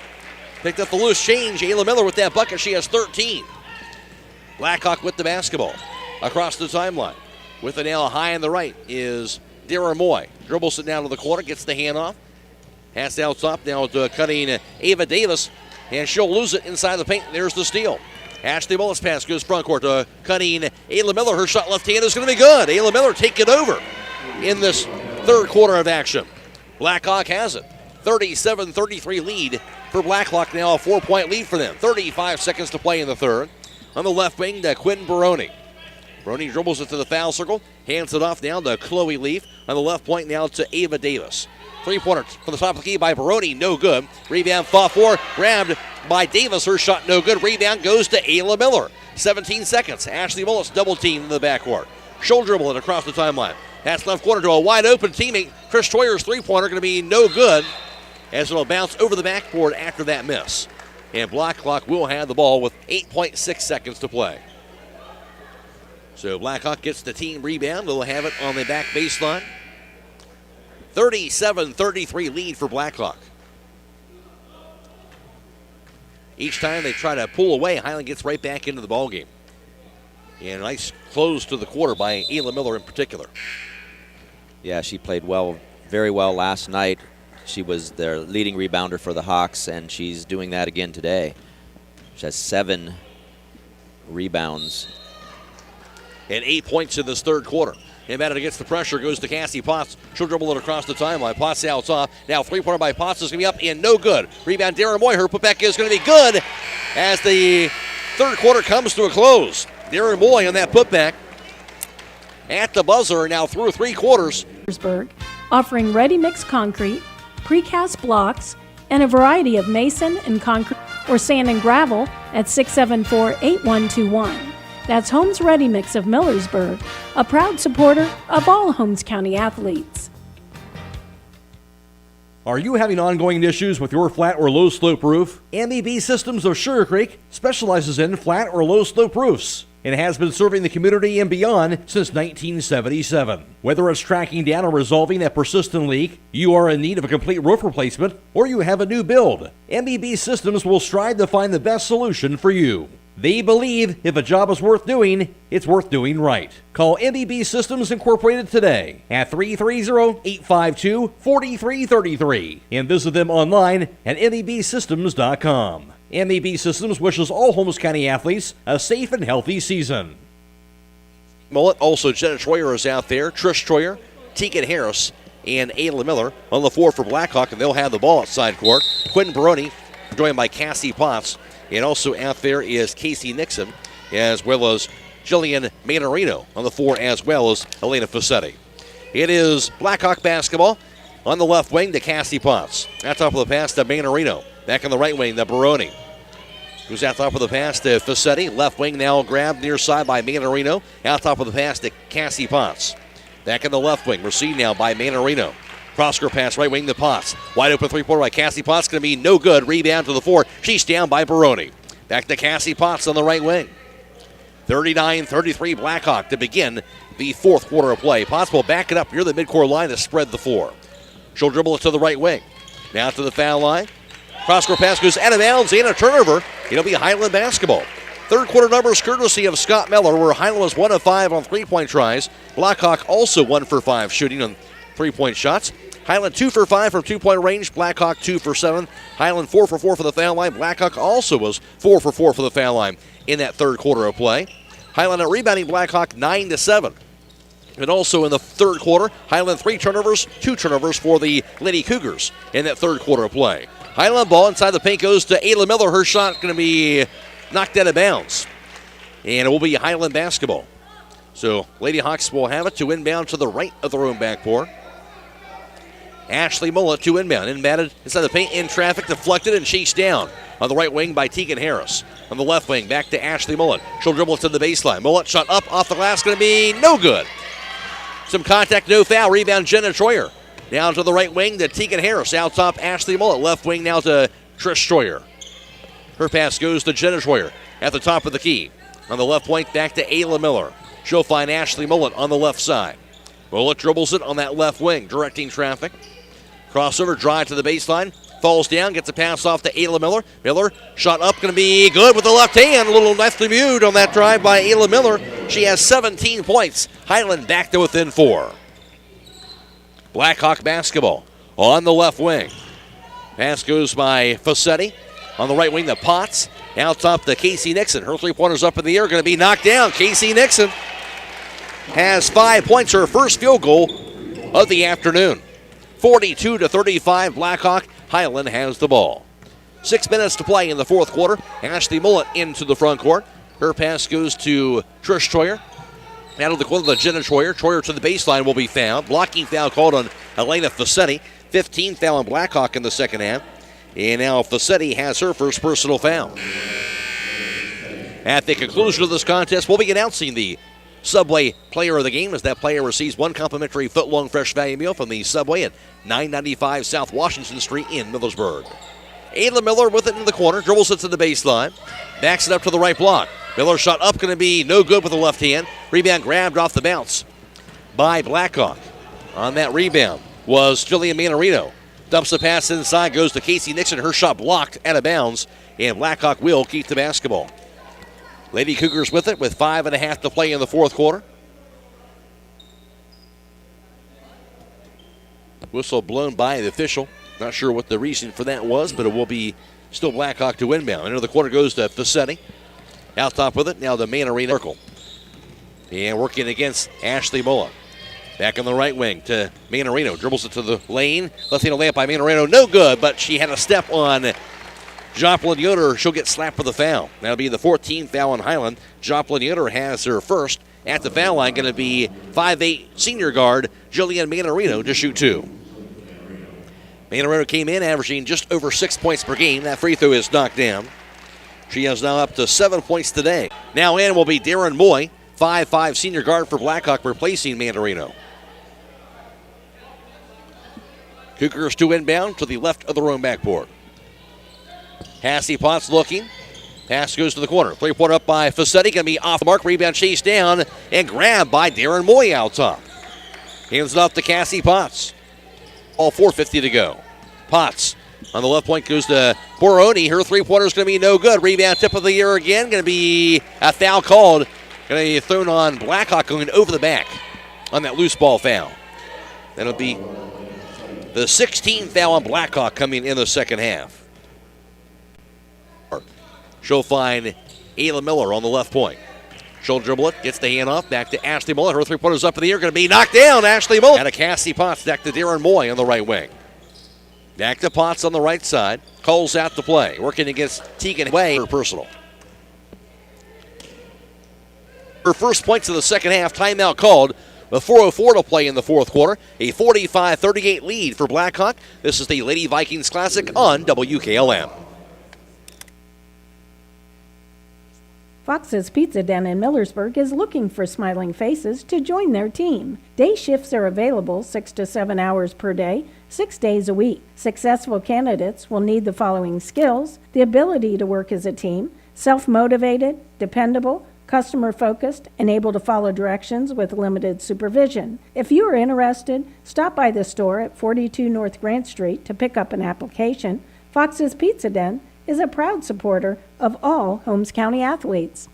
Picked up the loose change. Ayla Miller with that bucket. She has 13. Blackhawk with the basketball. Across the timeline. With it now high on the right is Darren Moy. Dribbles it down to the corner. Gets the hand off. Pass out top now to cutting Ava Davis. And she'll lose it inside the paint. There's the steal. Ashley Mullet's pass goes front court to cutting Ayla Miller. Her shot left hand is going to be good. Ayla Miller take it over in this third quarter of action. Blackhawk has it. 37-33 lead for Blackhawk. Now a 4-point lead for them. 35 seconds to play in the third. On the left wing to Quinn Baroni. Baroni dribbles it to the foul circle. Hands it off now to Chloe Leaf. On the left point now to Ava Davis. Three-pointer from the top of the key by Baroni, no good. Rebound fought for, grabbed by Davis. Her shot no good. Rebound goes to Ayla Miller. 17 seconds. Ashley Mullet's double team in the backcourt. Shoulder dribble it across the timeline. Pass left corner to a wide open teammate. Trish Troyer's three-pointer going to be no good, as it'll bounce over the backboard after that miss. And Blackhawk will have the ball with 8.6 seconds to play. So Blackhawk gets the team rebound. They'll have it on the back baseline. 37-33 lead for Blackhawk. Each time they try to pull away, Hiland gets right back into the ballgame. And a nice close to the quarter by Ayla Miller in particular. Yeah, she played well, very well last night. She was their leading rebounder for the Hawks, and she's doing that again today. She has 7 rebounds. And 8 points in this third quarter. Hammond against the pressure, goes to Cassie Potts. She'll dribble it across the timeline. Potts out top. Now three-pointer by Potts is going to be up and no good. Rebound Darren Moy. Her putback is going to be good as the third quarter comes to a close. Darren Moy on that putback at the buzzer, now through 3 quarters. Offering ready-mix concrete, precast blocks, and a variety of mason and concrete. or sand and gravel at 674-8121. That's Holmes Ready Mix of Millersburg, a proud supporter of all Holmes County athletes. Are you having ongoing issues with your flat or low slope roof? MEB Systems of Sugar Creek specializes in flat or low slope roofs and has been serving the community and beyond since 1977. Whether it's tracking down or resolving a persistent leak, you are in need of a complete roof replacement, or you have a new build, MEB Systems will strive to find the best solution for you. They believe if a job is worth doing, it's worth doing right. Call MEB Systems Incorporated today at 330-852-4333 and visit them online at mebsystems.com. MEB Systems wishes all Holmes County athletes a safe and healthy season. Mullet, also Jenna Troyer is out there. Trish Troyer, Tegan Harris, and Ayla Miller on the floor for Blackhawk, and they'll have the ball outside court. Quinn Baroni, joined by Cassie Potts. And also out there is Casey Nixon, as well as Jillian Manorino on the floor, as well as Elena Fassetti. It is Blackhawk basketball on the left wing to Cassie Potts. Out top of the pass to Manorino. Back on the right wing to Baroni. Goes out top of the pass to Fassetti. Left wing now grabbed near side by Manorino. Out top of the pass to Cassie Potts. Back in the left wing, received now by Manorino. Cross-court pass, right wing to Potts. Wide open three-pointer by Cassie Potts. Going to be no good. Rebound to the floor. She's down by Baroni. Back to Cassie Potts on the right wing. 39-33 Blackhawk to begin the fourth quarter of play. Potts will back it up near the midcourt line to spread the floor. She'll dribble it to the right wing. Now to the foul line. Cross-court pass goes out of bounds and a turnover. It'll be Hiland basketball. Third quarter numbers courtesy of Scott Mellor, where Hiland was 1 of 5 on three-point tries. Blackhawk also 1 for 5 shooting on three-point shots. Hiland 2 for 5 from two-point range. Blackhawk 2 for 7. Hiland 4 for 4 for the foul line. Blackhawk also was 4 for 4 for the foul line in that third quarter of play. Hiland at rebounding Blackhawk 9-7. And also in the third quarter, Hiland 3 turnovers, 2 turnovers for the Lady Cougars in that third quarter of play. Hiland ball inside the paint goes to Ayla Miller. Her shot going to be knocked out of bounds. And it will be Hiland basketball. So Lady Hawks will have it to inbound to the right of their own backboard. Ashley Mullet to inbound. Inbounded inside the paint, in traffic, deflected and chased down on the right wing by Tegan Harris. On the left wing, back to Ashley Mullet. She'll dribble it to the baseline. Mullet shot up off the glass, going to be no good. Some contact, no foul. Rebound, Jenna Troyer. Down to the right wing to Tegan Harris. Out top, Ashley Mullet. Left wing now to Trish Troyer. Her pass goes to Jenna Troyer at the top of the key. On the left point, back to Ayla Miller. She'll find Ashley Mullet on the left side. Mullet dribbles it on that left wing, directing traffic. Crossover, drive to the baseline. Falls down, gets a pass off to Ayla Miller. Miller, shot up, going to be good with the left hand. A little left mute on that drive by Ayla Miller. She has 17 points. Hiland back to within 4. Blackhawk basketball on the left wing. Pass goes by Fassetti. On the right wing, the Potts. Out top to Casey Nixon. Her three-pointer's up in the air, going to be knocked down. Casey Nixon has 5 points, her first field goal of the afternoon. 42-35, Blackhawk. Hiland has the ball. 6 minutes to play in the fourth quarter. Ashley Mullet into the front court. Her pass goes to Trish Troyer. Out of the corner to Jenna Troyer. Troyer to the baseline will be fouled. Blocking foul called on Elena Fassetti. 15th foul on Blackhawk in the second half. And now Fassetti has her first personal foul. At the conclusion of this contest, we'll be announcing the Subway Player of the Game, as that player receives 1 complimentary foot-long fresh value meal from the Subway at 995 South Washington Street in Millersburg. Ayla Miller with it in the corner, dribbles it to the baseline, backs it up to the right block. Miller shot up, going to be no good with the left hand. Rebound grabbed off the bounce by Blackhawk. On that rebound was Jillian Manorino. Dumps the pass inside, goes to Casey Nixon. Her shot blocked out of bounds, and Blackhawk will keep the basketball. Lady Cougars with it with 5.5 to play in the fourth quarter. Whistle blown by the official. Not sure what the reason for that was, but it will be still Blackhawk to inbound. Into the corner goes to Fassetti. Out top with it, now the Manorino circle. And working against Ashley Mullet. Back on the right wing to Manorino. Dribbles it to the lane. Left-handed layup by Manorino. No good, but she had a step on Joplin Yoder. She'll get slapped for the foul. That'll be the 14th foul on Hiland. Joplin Yoder has her first. At the foul line, going to be 5'8" senior guard Jillian Manorino to shoot 2. Mandarino came in averaging just over 6 points per game. That free throw is knocked down. She is now up to 7 points today. Now in will be Darren Moy, 5'5" senior guard for Blackhawk, replacing Mandarino. Cougars to inbound to the left of the room backboard. Cassie Potts looking. Pass goes to the corner. Three-pointer up by Facchetti. Going to be off the mark. Rebound chased down and grabbed by Darren Moy out top. Hands it off to Cassie Potts. All 4:50 to go. Potts on the left point goes to Boroni. Her three-pointer is going to be no good. Rebound tip of the year again. Going to be a foul called. Going to be thrown on Blackhawk going over the back on that loose ball foul. That'll be the 16th foul on Blackhawk coming in the second half. She'll find Ayla Miller on the left point. She'll dribble it, gets the hand off, back to Ashley Mullet. Her three-pointer's up in the air, going to be knocked down. Ashley Mullet. And a Cassie Potts back to Darren Moy on the right wing. Back to Potts on the right side. Cole's out to play, working against Tegan Way. Her personal. Her first points of the second half, timeout called. With 4:04 to play in the fourth quarter. A 45-38 lead for Blackhawk. This is the Lady Vikings Classic on WKLM. Fox's Pizza Den in Millersburg is looking for smiling faces to join their team. Day shifts are available 6 to 7 hours per day, 6 days a week. Successful candidates will need the following skills: the ability to work as a team, self-motivated, dependable, customer-focused, and able to follow directions with limited supervision. If you are interested, stop by the store at 42 North Grant Street to pick up an application. Fox's Pizza Den is a proud supporter of all Holmes County athletes.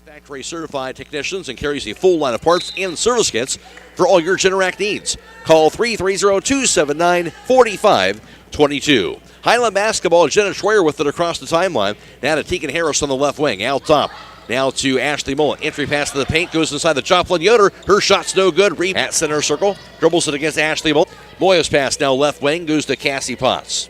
Factory certified technicians and carries a full line of parts and service kits for all your Generac needs. Call 330-279-4522. Hiland basketball, Jenna Schroyer with it across the timeline. Now to Tegan Harris on the left wing, out top. Now to Ashley Mullet. Entry pass to the paint, goes inside the Joplin Yoder. Her shot's no good. At center circle, dribbles it against Ashley Mullet. Moya's pass now left wing, goes to Cassie Potts.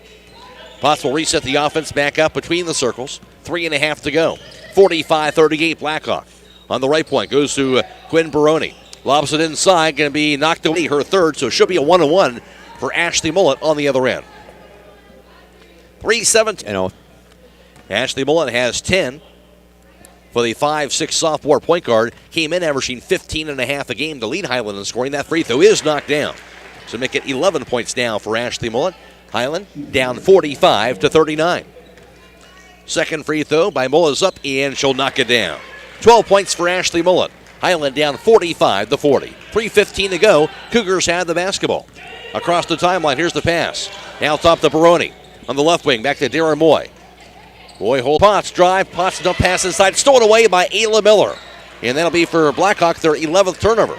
Potts will reset the offense back up between the circles. 3.5 to go. 45-38 Blackhawk. On the right point, goes to Quinn Baroni. Lobs it inside, going to be knocked away, her third, so it should be a 1-1 for Ashley Mullet on the other end. 3-17. Ashley Mullet has 10 for the 5'6" sophomore point guard. Came in averaging 15.5 a game to lead Hiland in scoring. That free throw is knocked down. So make it 11 points now for Ashley Mullet. Hiland down 45-39. Second free throw by Mullet is up and she'll knock it down. 12 points for Ashley Mullet. Hiland down 45-40. 3:15 to go. Cougars have the basketball. Across the timeline, here's the pass. Now top to Baroni. On the left wing, back to Darren Moy. Moy hold Potts, drive, Potts dump pass inside, stolen away by Ayla Miller. And that'll be for Blackhawk, their 11th turnover.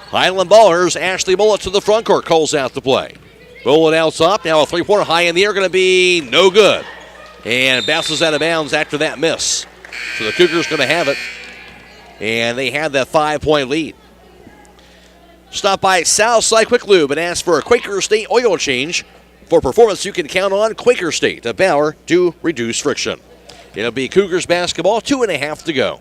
Highland Ballers, Ashley Mullet to the front court, calls out the play. Bullet out top, now a three-pointer high in the air, going to be no good. And bounces out of bounds after that miss. So the Cougars going to have it. And they have that 5-point lead. Stop by Southside Quick Lube and ask for a Quaker State oil change. For performance you can count on, Quaker State, a power to reduce friction. It'll be Cougars basketball, 2.5 to go.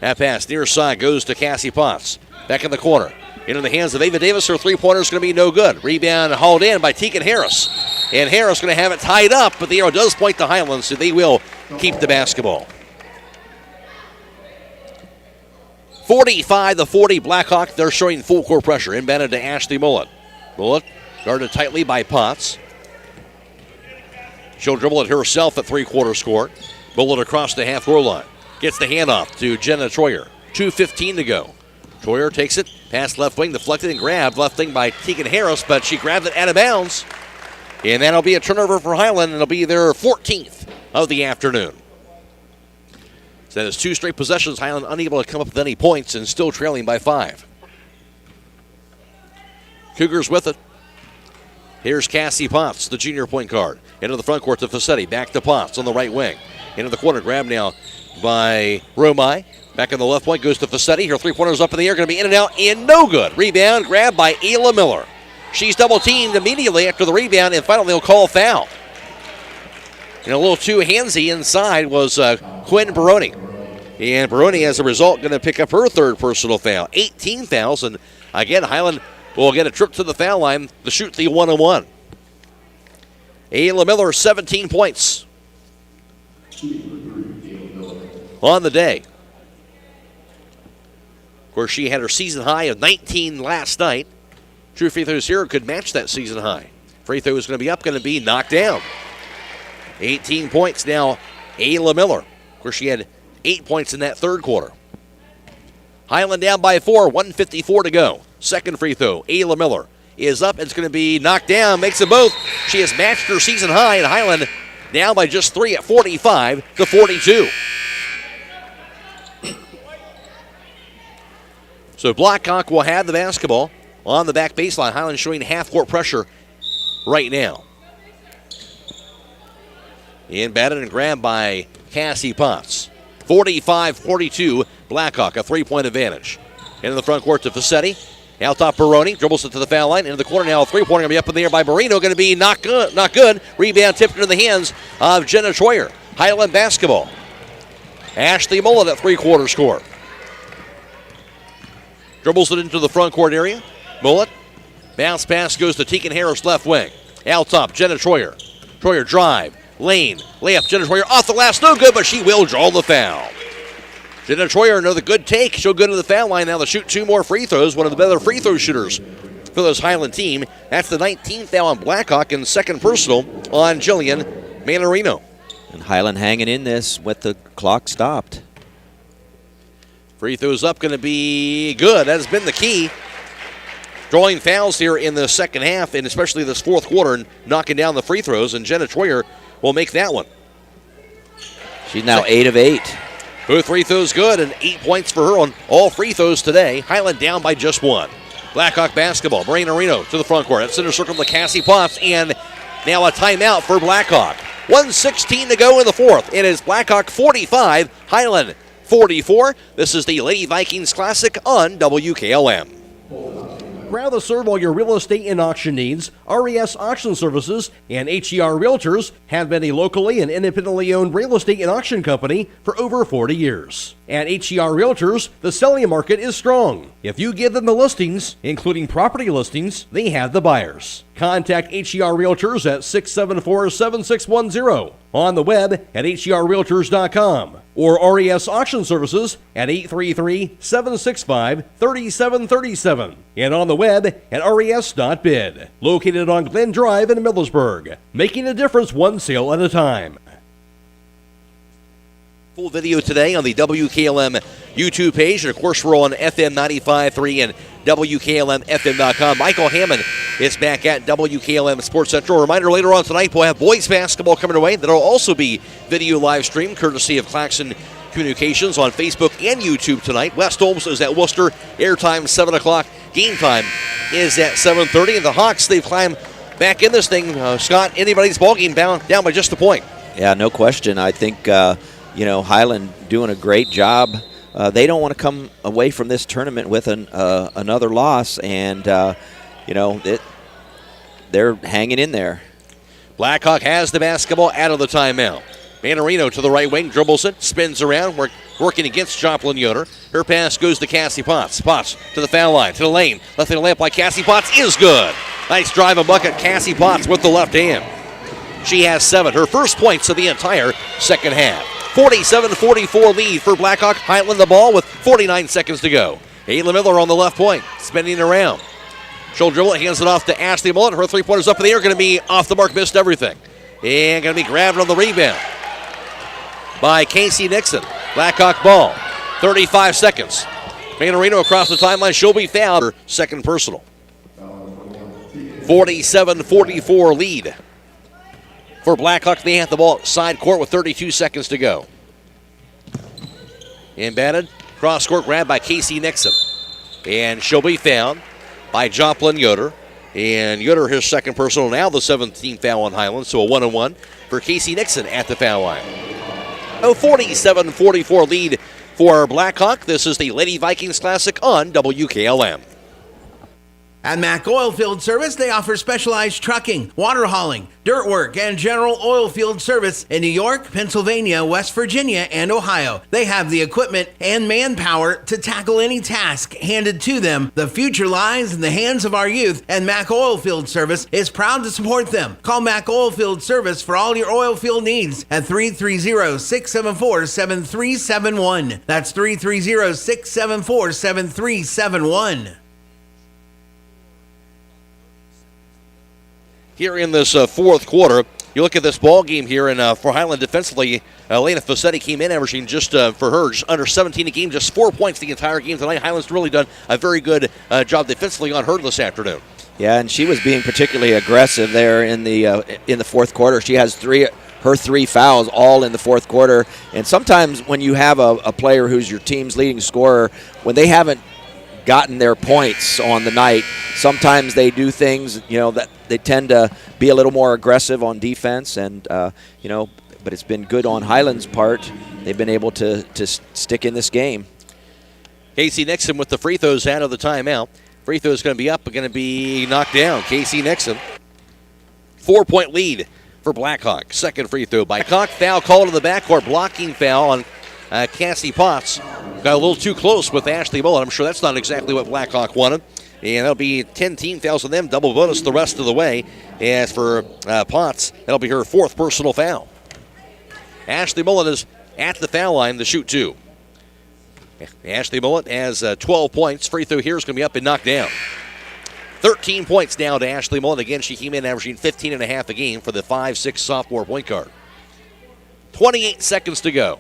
That pass near side goes to Cassie Potts. Back in the corner. Into the hands of Ava Davis. Her three-pointer is going to be no good. Rebound hauled in by Tegan Harris. And Harris going to have it tied up, but the arrow does point to Highland, so they will keep the basketball. 45-40 Blackhawk. They're showing full court pressure. Inbounded to Ashley Mullet. Mullet guarded tightly by Potts. She'll dribble it herself at three-quarter court. Bullet across the half-court line. Gets the handoff to Jenna Troyer. 2:15 to go. Troyer takes it, past left wing, deflected and grabbed. Left wing by Tegan Harris, but she grabbed it out of bounds. And that'll be a turnover for Hiland, and it'll be their 14th of the afternoon. So that is 2 straight possessions. Hiland unable to come up with any points and still trailing by 5. Cougars with it. Here's Cassie Potts, the junior point guard. Into the front court to Facchetti. Back to Potts on the right wing. Into the corner. Grab now by Romai. Back on the left point goes to Facchetti. Her three-pointer's up in the air. Going to be in and out and no good. Rebound grabbed by Ayla Miller. She's double-teamed immediately after the rebound, and finally they'll call foul. And a little too handsy inside was Quinn Baroni. And Baroni, as a result, going to pick up her third personal foul. 18 fouls, and again, Hiland will get a trip to the foul line to shoot the 1-on-1. Ayla Miller, 17 points on the day. Of course, she had her season high of 19 last night. True free throws here could match that season high. Free throw is going to be up, going to be knocked down. 18 points now, Ayla Miller. Of course, she had 8 points in that third quarter. Hiland down by 4, 1:54 to go. Second free throw, Ayla Miller is up. It's going to be knocked down, makes them both. She has matched her season high, and Hiland down by just 3 at 45-42. So Blackhawk will have the basketball on the back baseline. Hiland showing half-court pressure right now. Batted and grabbed by Cassie Potts. 45-42, Blackhawk, a three-point advantage. Into the front court to Fassetti. Out top, Baroni dribbles it to the foul line. Into the corner now, a three-pointer going to be up in the air by Marino. Going to be not good. Rebound tipped into the hands of Jenna Troyer. Hiland basketball. Ashley Mullen at three-quarters court. Dribbles it into the front court area. Mullet. Bounce pass goes to Tegan Harris, left wing. Out top, Jenna Troyer. Troyer drive. Lane. Layup, Jenna Troyer off the glass. No good, but she will draw the foul. Jenna Troyer, another good take. She'll go to the foul line now to shoot 2 more free throws. One of the better free throw shooters for this Hiland team. That's the 19th foul on Blackhawk and second personal on Jillian Manarino. And Hiland hanging in this with the clock stopped. Free throws up, going to be good. That has been the key. Drawing fouls here in the second half, and especially this fourth quarter, and knocking down the free throws, and Jenna Troyer will make that one. She's now 8 of 8. Both free throws good, and 8 points for her on all free throws today. Hiland down by just 1. Blackhawk basketball. Marina Reno to the front court. At center circle to Cassie Potts, and now a timeout for Blackhawk. 1:16 to go in the fourth. It is Blackhawk 45, Hiland 44. This is the Lady Vikings Classic on WKLM. Proud to serve all your real estate and auction needs. RES Auction Services and HER Realtors have been a locally and independently owned real estate and auction company for over 40 years. At HER Realtors, the selling market is strong. If you give them the listings, including property listings, they have the buyers. Contact HER Realtors at 674-7610, on the web at herrealtors.com, or RES Auction Services at 833-765-3737, and on the web at res.bid. Located on Glen Drive in Millersburg, making a difference one sale at a time. Full video today on the WKLM YouTube page, and of course we're on FM 95.3 and WKLM-FM.com. Michael Hammond is back at WKLM Sports Central. Reminder, later on tonight we'll have boys basketball coming away. That'll also be video live stream courtesy of Claxon Communications on Facebook and YouTube tonight. West Holmes is at Worcester. Airtime 7 o'clock. Game time is at 7:30. And the Hawks, they've climbed back in this thing. Scott, anybody's ball game down by just a point. Yeah, no question. I think Hiland doing a great job. They don't want to come away from this tournament with another loss, and they're hanging in there. Blackhawk has the basketball out of the timeout. Manarino to the right wing, dribbles it, spins around, working against Joplin Yoder. Her pass goes to Cassie Potts. Potts to the foul line, to the lane. Left hand layup by Cassie Potts is good. Nice drive and bucket, Cassie Potts with the left hand. She has 7, her first points of the entire second half. 47-44 lead for Blackhawk. Hiland the ball with 49 seconds to go. Ayla Miller on the left point, spinning around. She'll dribble it, hands it off to Ashley Mullen. Her three-pointer's up in the air, going to be off the mark, missed everything. And going to be grabbed on the rebound by Casey Nixon. Blackhawk ball, 35 seconds. Manarino across the timeline, she'll be fouled. Her second personal. 47-44 lead for Blackhawk. They have the ball side court with 32 seconds to go. Embedded, cross court grab by Casey Nixon. And she'll be fouled by Joplin Yoder. And Yoder, his second personal, now the 17th foul on Hiland. So a 1-on-1 for Casey Nixon at the foul line. A 47-44 lead for Blackhawk. This is the Lady Vikings Classic on WKLM. At Mack Oilfield Service, they offer specialized trucking, water hauling, dirt work, and general oil field service in New York, Pennsylvania, West Virginia, and Ohio. They have the equipment and manpower to tackle any task handed to them. The future lies in the hands of our youth, and Mack Oilfield Service is proud to support them. Call Mack Oilfield Service for all your oil field needs at 330-674-7371. That's 330-674-7371. Here in this fourth quarter, you look at this ball game here, and for Hiland defensively, Elena Fassetti came in averaging just for her just under 17 a game, just 4 points the entire game tonight. Hiland's really done a very good job defensively on her this afternoon. Yeah, and she was being particularly aggressive there in the fourth quarter. She has her three fouls all in the fourth quarter. And sometimes when you have a player who's your team's leading scorer, when they haven't gotten their points on the night, sometimes they do things, that they tend to be a little more aggressive on defense, and but it's been good on Hiland's part. They've been able to stick in this game. Casey Nixon with the free throws out of the timeout. Free throw is going to be up, but going to be knocked down. Casey Nixon, 4-point lead for Blackhawk. Second free throw by Cock. Foul called in the backcourt, blocking foul on Cassie Potts. Got a little too close with Ashley Mullen. I'm sure that's not exactly what Blackhawk wanted. And that'll be 10 team fouls on them, double bonus the rest of the way. As for Potts, that'll be her fourth personal foul. Ashley Mullen is at the foul line to shoot two. Ashley Mullen has 12 points. Free throw here is going to be up and knocked down. 13 points now to Ashley Mullen. Again, she came in averaging 15.5 a game for the 5'6" sophomore point guard. 28 seconds to go.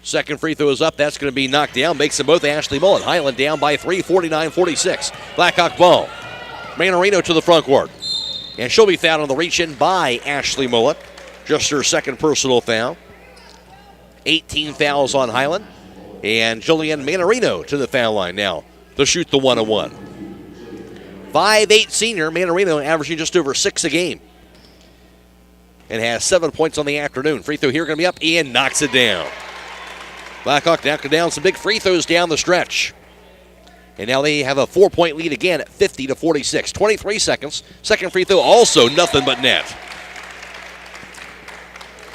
Second free throw is up. That's going to be knocked down. Makes them both Ashley Mullen. Hiland down by 3, 49-46. Blackhawk ball. Manorino to the front court. And she'll be fouled on the reach-in by Ashley Mullen. Just her second personal foul. 18 fouls on Hiland. And Jillian Manorino to the foul line now to shoot the 1-on-1. 5'8" senior Manorino averaging just over 6 a game. And has 7 points on the afternoon. Free throw here going to be up. Ian knocks it down. Blackhawk knocking down some big free throws down the stretch. And now they have a 4-point lead again at 50-46. 23 seconds. Second free throw also nothing but net.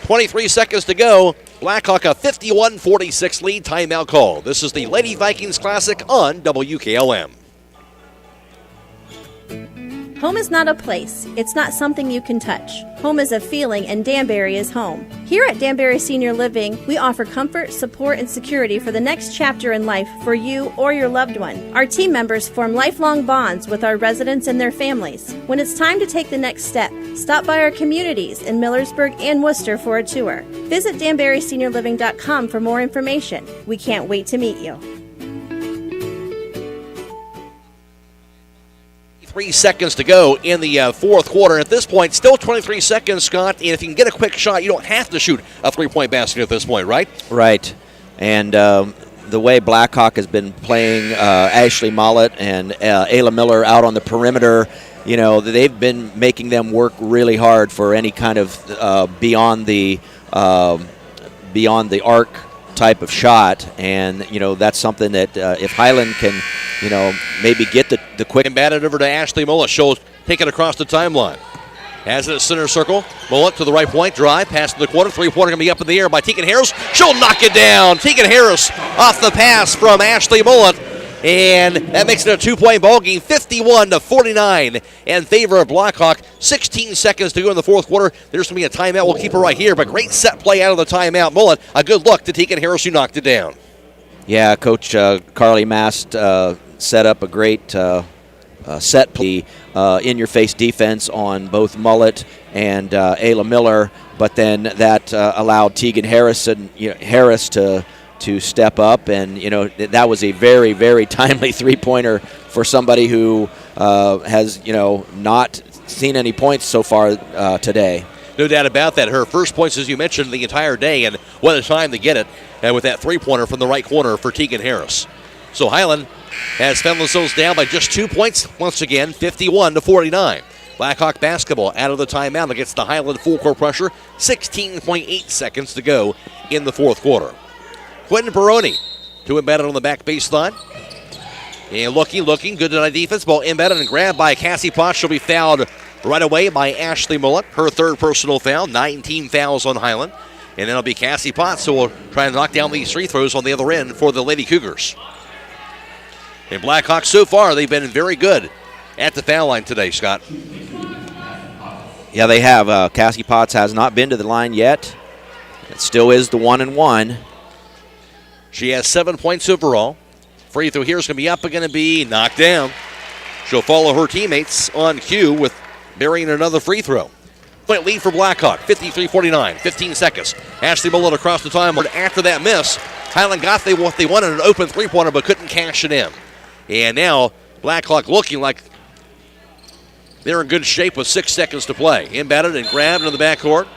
23 seconds to go. Blackhawk a 51-46 lead. Timeout call. This is the Lady Vikings Classic on WKLM. Home is not a place. It's not something you can touch. Home is a feeling, and Danbury is home. Here at Danbury Senior Living, we offer comfort, support, and security for the next chapter in life for you or your loved one. Our team members form lifelong bonds with our residents and their families. When it's time to take the next step, stop by our communities in Millersburg and Worcester for a tour. Visit DanburySeniorLiving.com for more information. We can't wait to meet you. 3 seconds to go in the fourth quarter. At this point, still 23 seconds, Scott. And if you can get a quick shot, you don't have to shoot a three-point basket at this point, right? Right. And the way Blackhawk has been playing Ashley Mollett and Ayla Miller out on the perimeter, they've been making them work really hard for any kind of beyond the arc type of shot. And, that's something that if Hiland can, maybe get the quick. And batted over to Ashley Mullet. She'll take it across the timeline. Has it at center circle. Mullet to the right point. Drive. Pass to the corner. Three-pointer going to be up in the air by Tegan Harris. She'll knock it down. Tegan Harris off the pass from Ashley Mullet. And that makes it a two-point ball game, 51-49 in favor of Blackhawk. 16 seconds to go in the fourth quarter. There's going to be a timeout. We'll keep it right here, but great set play out of the timeout. Mullet, a good look to Tegan Harris, who knocked it down. Yeah, Coach Carly Mast set up a great set play, in-your-face defense on both Mullet and Ayla Miller, but then that allowed Tegan Harris to step up, and that was a very, very timely three-pointer for somebody who has not seen any points so far today. No doubt about that. Her first points, as you mentioned, the entire day, and what a time to get it with that three-pointer from the right corner for Tegan Harris. So Hiland has found themselves down by just 2 points once again, 51-49. Blackhawk basketball out of the timeout against the Hiland full-court pressure. 16.8 seconds to go in the fourth quarter. Quentin Baroni to embedded on the back baseline. And looking, good denied defense. Ball embedded and grabbed by Cassie Potts. She'll be fouled right away by Ashley Mullet. Her third personal foul, 19 fouls on Hiland. And then it'll be Cassie Potts, so we'll try and knock down these free throws on the other end for the Lady Cougars. And Blackhawks, so far, they've been very good at the foul line today, Scott. Yeah, they have. Cassie Potts has not been to the line yet. It still is the 1-1. She has 7 points overall. Free throw here is going to be up and going to be knocked down. She'll follow her teammates on cue with burying another free throw. Point lead for Blackhawk, 53-49, 15 seconds. Ashley Mullet across the timeline. After that miss, Hiland got what they wanted, an open three-pointer, but couldn't cash it in. And now Blackhawk looking like they're in good shape with 6 seconds to play. Inbounded and grabbed into the backcourt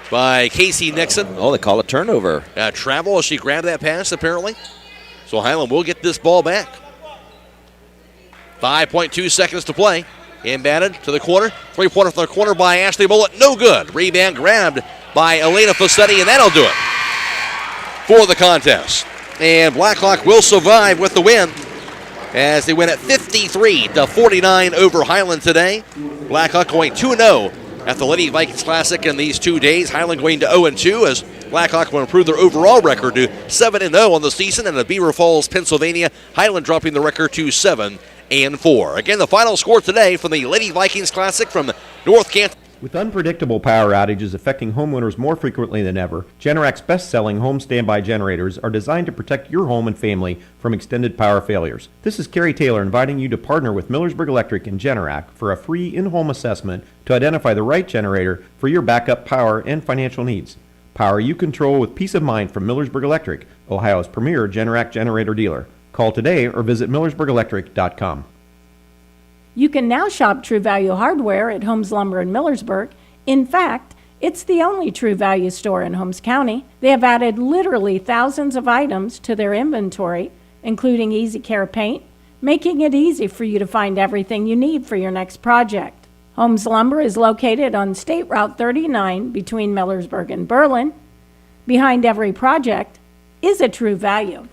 by Casey Nixon. Oh, they call it turnover. Travel as she grabbed that pass, apparently. So Hiland will get this ball back. 5.2 seconds to play. Inbounded to the corner. Three-pointer from the corner by Ashley Mullet. No good. Rebound grabbed by Elena Fassetti, and that'll do it for the contest. And Blackhawk will survive with the win as they win at 53-49 over Hiland today. Blackhawk going 2-0 at the Lady Vikings Classic in these 2 days. Hiland going to 0-2 as Blackhawk will improve their overall record to 7-0 on the season. And at Beaver Falls, Pennsylvania, Hiland dropping the record to 7-4. Again, the final score today from the Lady Vikings Classic from North Canton. With unpredictable power outages affecting homeowners more frequently than ever, Generac's best-selling home standby generators are designed to protect your home and family from extended power failures. This is Carrie Taylor inviting you to partner with Millersburg Electric and Generac for a free in-home assessment to identify the right generator for your backup power and financial needs. Power you control with peace of mind from Millersburg Electric, Ohio's premier Generac generator dealer. Call today or visit millersburgelectric.com. You can now shop True Value Hardware at Holmes Lumber in Millersburg. In fact, it's the only True Value store in Holmes County. They have added literally thousands of items to their inventory, including easy care paint, making it easy for you to find everything you need for your next project. Holmes Lumber is located on State Route 39 between Millersburg and Berlin. Behind every project is a True Value.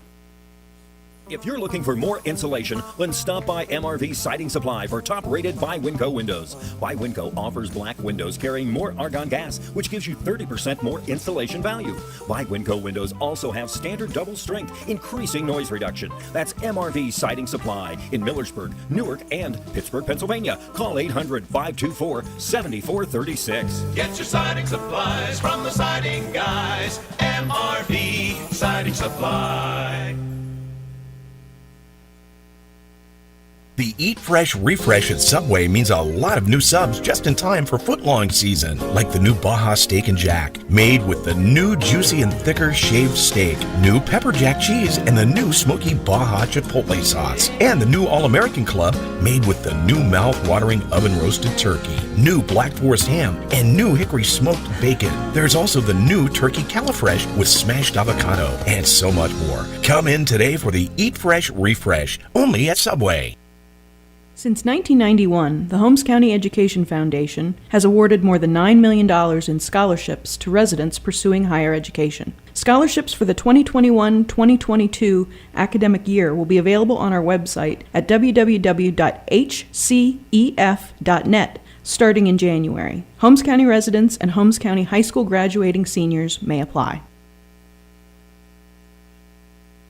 If you're looking for more insulation, then stop by MRV Siding Supply for top-rated by Winco windows. By Winco offers black windows carrying more argon gas, which gives you 30% more insulation value. By Winco windows also have standard double strength, increasing noise reduction. That's MRV Siding Supply in Millersburg, Newark, and Pittsburgh, Pennsylvania. Call 800-524-7436. Get your siding supplies from the siding guys. MRV Siding Supply. The Eat Fresh Refresh at Subway means a lot of new subs just in time for footlong season, like the new Baja Steak and Jack, made with the new juicy and thicker shaved steak, new pepper jack cheese, and the new smoky Baja Chipotle sauce, and the new All-American Club, made with the new mouth-watering oven-roasted turkey, new Black Forest ham, and new hickory smoked bacon. There's also the new Turkey Califresh with smashed avocado, and so much more. Come in today for the Eat Fresh Refresh, only at Subway. Since 1991, the Holmes County Education Foundation has awarded more than $9 million in scholarships to residents pursuing higher education. Scholarships for the 2021-2022 academic year will be available on our website at www.hcef.net starting in January. Holmes County residents and Holmes County high school graduating seniors may apply.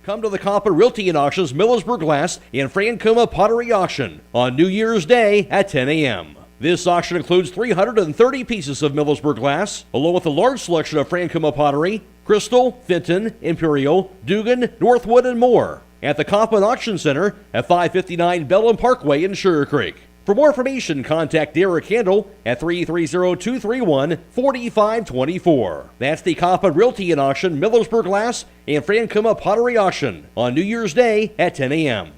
Come to the Copper Realty and Auctions Millersburg Glass and Francoma Pottery Auction on New Year's Day at 10 a.m. This auction includes 330 pieces of Millersburg glass, along with a large selection of Francoma pottery, Crystal, Fenton, Imperial, Dugan, Northwood, and more at the Coppin Auction Center at 559 Bellum Parkway in Sugar Creek. For more information, contact Derek Handel at 330-231-4524. That's the Coppin Realty and Auction, Millersburg Glass, and Francoma Pottery Auction on New Year's Day at 10 a.m.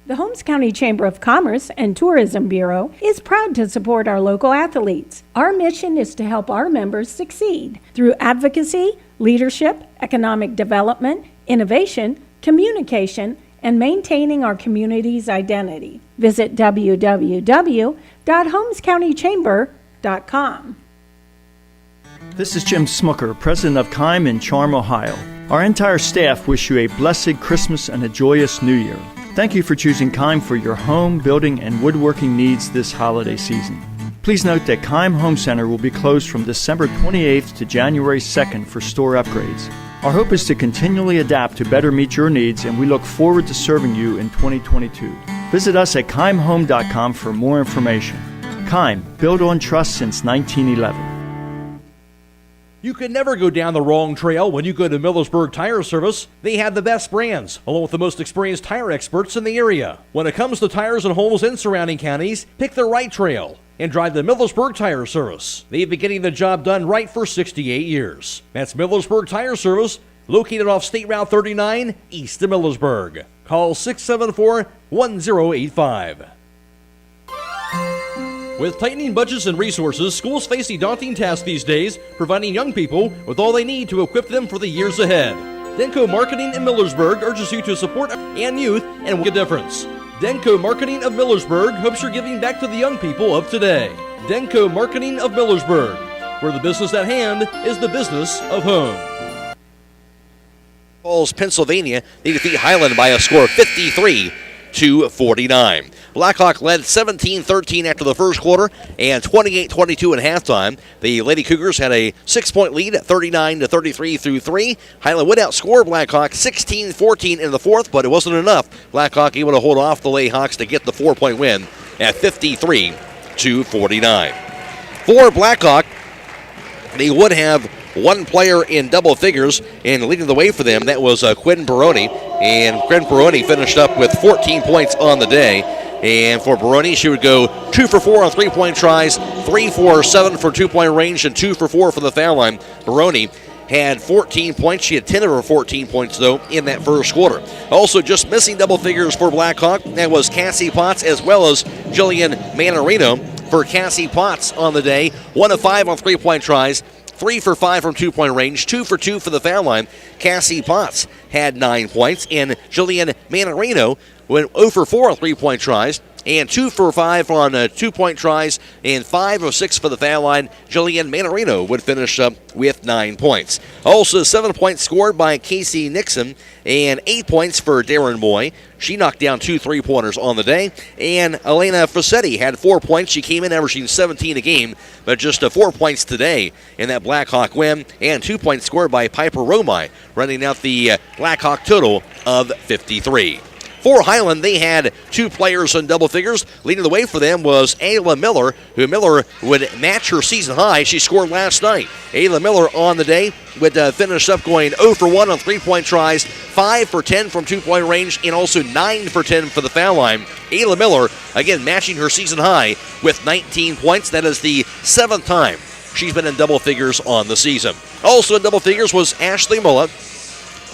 The Holmes County Chamber of Commerce and Tourism Bureau is proud to support our local athletes. Our mission is to help our members succeed through advocacy, leadership, economic development, innovation, communication, and maintaining our community's identity. Visit www.holmescountychamber.com. This is Jim Smucker, president of Keim in Charm, Ohio. Our entire staff wish you a blessed Christmas and a joyous New Year. Thank you for choosing Keim for your home, building, and woodworking needs this holiday season. Please note that Keim Home Center will be closed from December 28th to January 2nd for store upgrades. Our hope is to continually adapt to better meet your needs, and we look forward to serving you in 2022. Visit us at keimhome.com for more information. Keim, built on trust since 1911. You can never go down the wrong trail when you go to Millersburg Tire Service. They have the best brands, along with the most experienced tire experts in the area. When it comes to tires and homes in surrounding counties, pick the right trail and drive the Millersburg Tire Service. They've been getting the job done right for 68 years. That's Millersburg Tire Service, located off State Route 39, east of Millersburg. Call 674-1085. With tightening budgets and resources, schools face a daunting task these days, providing young people with all they need to equip them for the years ahead. Denko Marketing in Millersburg urges you to support and youth and make a difference. Denko Marketing of Millersburg hopes you're giving back to the young people of today. Denko Marketing of Millersburg, where the business at hand is the business of home. Falls, Pennsylvania, they defeat Hiland by a score of 53-49. Blackhawk led 17-13 after the first quarter and 28-22 at halftime. The Lady Cougars had a 6-point lead at 39-33 through 3. Hiland would outscore Blackhawk 16-14 in the fourth, but it wasn't enough. Blackhawk able to hold off the Layhawks to get the 4-point win at 53-49. For Blackhawk, they would have one player in double figures, and leading the way for them, that was Quinn Baroni. And Quinn Baroni finished up with 14 points on the day. And for Baroni, she would go 2 for 4 on three-point tries, 3 for 7 for two-point range, and 2 for 4 for the foul line. Baroni had 14 points. She had 10 of her 14 points, though, in that first quarter. Also, just missing double figures for Blackhawk, that was Cassie Potts as well as Jillian Manarino. For Cassie Potts on the day, 1 of 5 on three-point tries, 3 for 5 from two-point range, 2 for 2 for the foul line. Cassie Potts had 9 points, and Jillian Manarino went 0 for 4 on three-point tries, and 2 for 5 on two-point tries, and 5 of 6 for the foul line. Jillian Manarino would finish up with 9 points. Also, 7 points scored by Casey Nixon, and 8 points for Darren Moy. She knocked down 2 three-pointers on the day. And Elena Fassetti had 4 points. She came in averaging 17 a game, but just 4 points today in that Blackhawk win. And 2 points scored by Piper Romai, running out the Blackhawk total of 53. For Hiland, they had 2 players in double figures. Leading the way for them was Ayla Miller, who Miller would match her season high. She scored last night. Ayla Miller on the day would finish up going 0 for 1 on three-point tries, 5 for 10 from two-point range, and also 9 for 10 for the foul line. Ayla Miller, again, matching her season high with 19 points. That is the 7th time she's been in double figures on the season. Also in double figures was Ashley Mullet.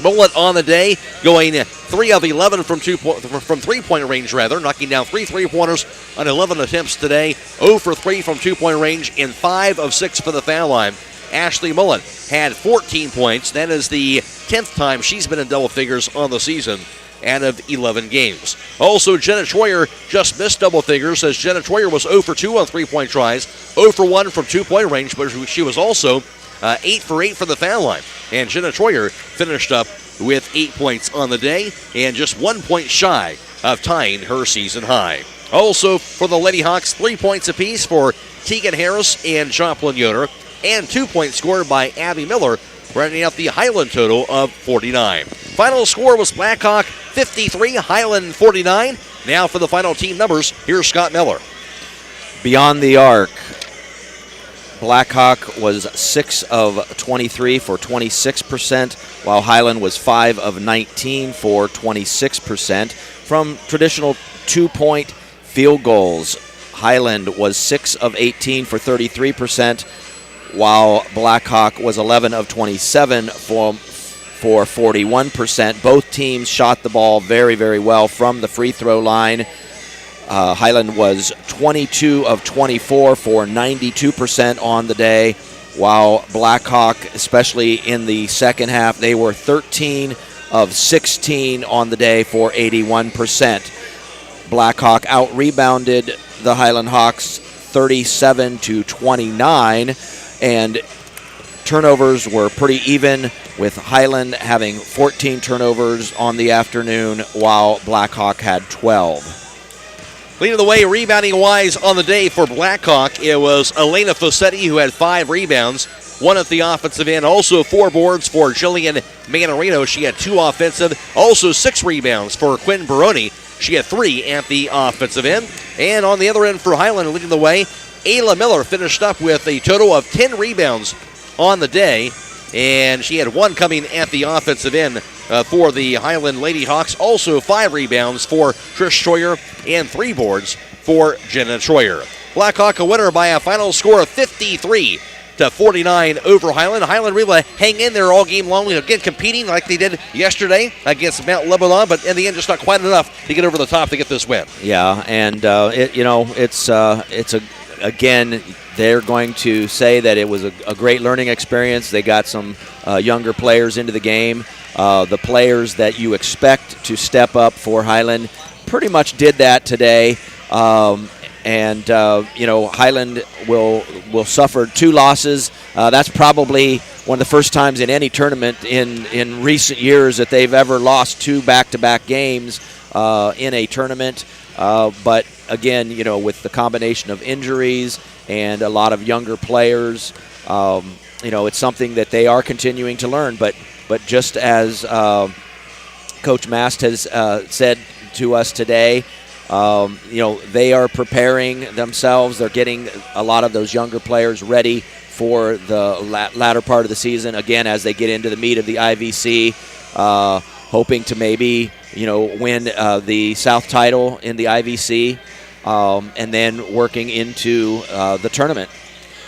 Mullet on the day going 3 of 11 from three-point range, knocking down 3 three-pointers on 11 attempts today, 0 for 3 from two-point range, and 5 of 6 for the foul line. Ashley Mullet had 14 points. That is the 10th time she's been in double figures on the season out of 11 games. Also, Jenna Troyer just missed double figures, as Jenna Troyer was 0 for 2 on three-point tries, 0 for 1 from two-point range, but she was also 8 for 8 from the foul line. And Jenna Troyer finished up with 8 points on the day and just 1 point shy of tying her season high. Also for the Lady Hawks, 3 points apiece for Tegan Harris and Joplin Yoder, and 2 points scored by Abby Miller, rounding out the Hiland total of 49. Final score was Blackhawk 53, Hiland 49. Now for the final team numbers, here's Scott Mellor. Beyond the arc, Blackhawk was 6 of 23 for 26%, while Hiland was 5 of 19 for 26%. From traditional 2-point field goals, Hiland was 6 of 18 for 33%, while Blackhawk was 11 of 27 for 41%. Both teams shot the ball very, very well from the free throw line. Hiland was 22 of 24 for 92% on the day, while Blackhawk, especially in the second half, they were 13 of 16 on the day for 81%. Blackhawk out-rebounded the Hiland Hawks 37-29, and turnovers were pretty even, with Hiland having 14 turnovers on the afternoon, while Blackhawk had 12. Leading the way rebounding-wise on the day for Blackhawk, it was Elena Fossetti who had 5 rebounds, 1 at the offensive end. Also 4 boards for Jillian Manarino. She had 2 offensive. Also 6 rebounds for Quinn Baroni. She had 3 at the offensive end. And on the other end for Hiland, leading the way, Ayla Miller finished up with a total of 10 rebounds on the day. And she had 1 coming at the offensive end for the Hiland Lady Hawks. Also 5 rebounds for Trish Troyer and 3 boards for Jenna Troyer. Blackhawk a winner by a final score of 53-49 over Hiland. Hiland really hang in there all game long. Again, competing like they did yesterday against Mount Lebanon, but in the end, just not quite enough to get over the top to get this win. Yeah, and again, they're going to say that it was a great learning experience. They got some younger players into the game. The players that you expect to step up for Hiland pretty much did that today. Hiland will suffer 2 losses. That's probably one of the first times in any tournament in recent years that they've ever lost 2 back-to-back games in a tournament. But again, with the combination of injuries and a lot of younger players, it's something that they are continuing to learn. But just as Coach Mast has said to us today, they are preparing themselves. They're getting a lot of those younger players ready for the latter part of the season, again, as they get into the meat of the IVC, hoping to maybe, win the South title in the IVC, and then working into the tournament.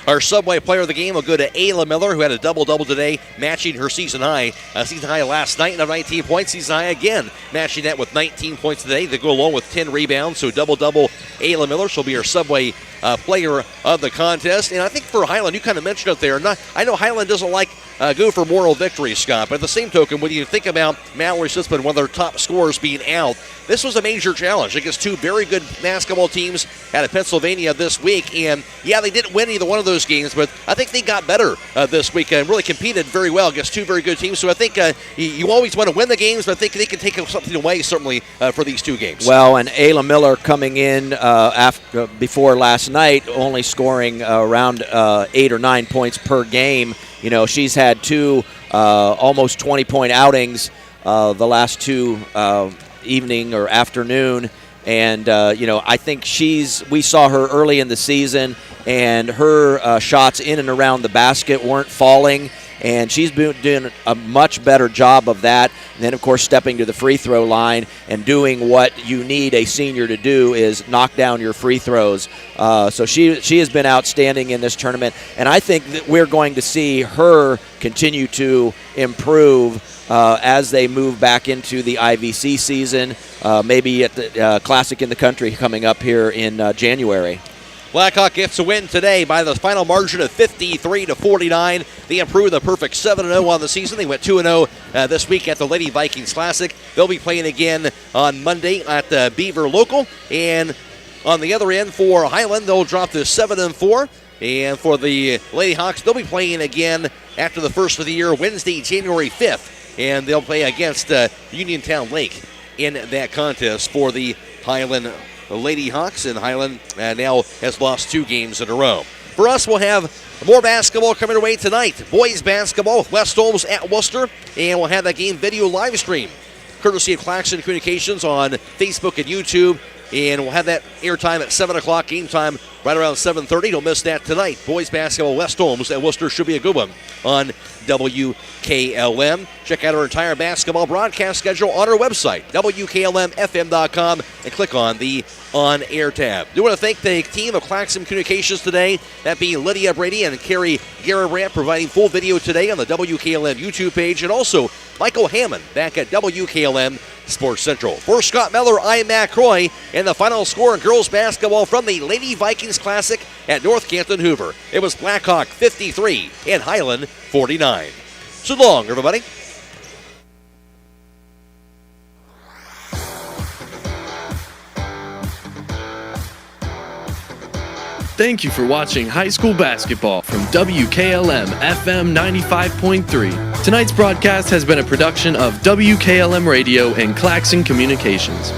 Our Subway player of the game will go to Ayla Miller, who had a double-double today, matching her season high. Season high last night of 19 points. Season high again, matching that with 19 points today. They go along with 10 rebounds, so double-double Ayla Miller. She'll be our Subway player of the contest. And I think for Hiland, you kind of mentioned it there. I know Hiland doesn't like go for moral victories, Scott, but at the same token, when you think about Mallory Sitzman, one of their top scorers, being out, this was a major challenge against 2 very good basketball teams out of Pennsylvania this week. And, yeah, they didn't win either one of those games, but I think they got better this week and really competed very well against 2 very good teams. So I think you always want to win the games, but I think they can take something away, certainly, for these 2 games. Well, and Ayla Miller coming in before last night, only scoring around 8 or 9 points per game. She's had 2 almost 20-point outings the last 2 evening or afternoon. And, I think we saw her early in the season, and her shots in and around the basket weren't falling. And she's been doing a much better job of that. And then, of course, stepping to the free throw line and doing what you need a senior to do is knock down your free throws. So she has been outstanding in this tournament. And I think that we're going to see her continue to improve as they move back into the IVC season, maybe at the Classic in the Country coming up here in January. Blackhawk gets a win today by the final margin of 53-49. They improved the perfect 7-0 on the season. They went 2-0 this week at the Lady Vikings Classic. They'll be playing again on Monday at the Beaver Local. And on the other end for Hiland, they'll drop to 7-4. And for the Lady Hawks, they'll be playing again after the first of the year, Wednesday, January 5th. And they'll play against Uniontown Lake in that contest for the Hiland Lady Hawks, and Hiland now has lost 2 games in a row. For us, we'll have more basketball coming our way tonight. Boys basketball with West Holmes at Worcester, and we'll have that game video live stream, courtesy of Claxon Communications on Facebook and YouTube. And we'll have that airtime at 7 o'clock, game time right around 7:30. Don't miss that tonight. Boys basketball, West Holmes at Worcester should be a good one on WKLM. Check out our entire basketball broadcast schedule on our website, WKLM-FM.com, and click on the On-Air tab. I do want to thank the team of Claxon Communications today, that being Lydia, Brady, and Carrie Garabrandt, providing full video today on the WKLM YouTube page, and also Michael Hammond back at WKLM Sports Central. For Scott Mellor, I'm Matt Croy, and the final score in girls basketball from the Lady Vikings Classic at North Canton Hoover. It was Blackhawk 53 and Hiland 49. So long, everybody. Thank you for watching high school basketball from WKLM-FM 95.3. Tonight's broadcast has been a production of WKLM Radio and Claxon Communications.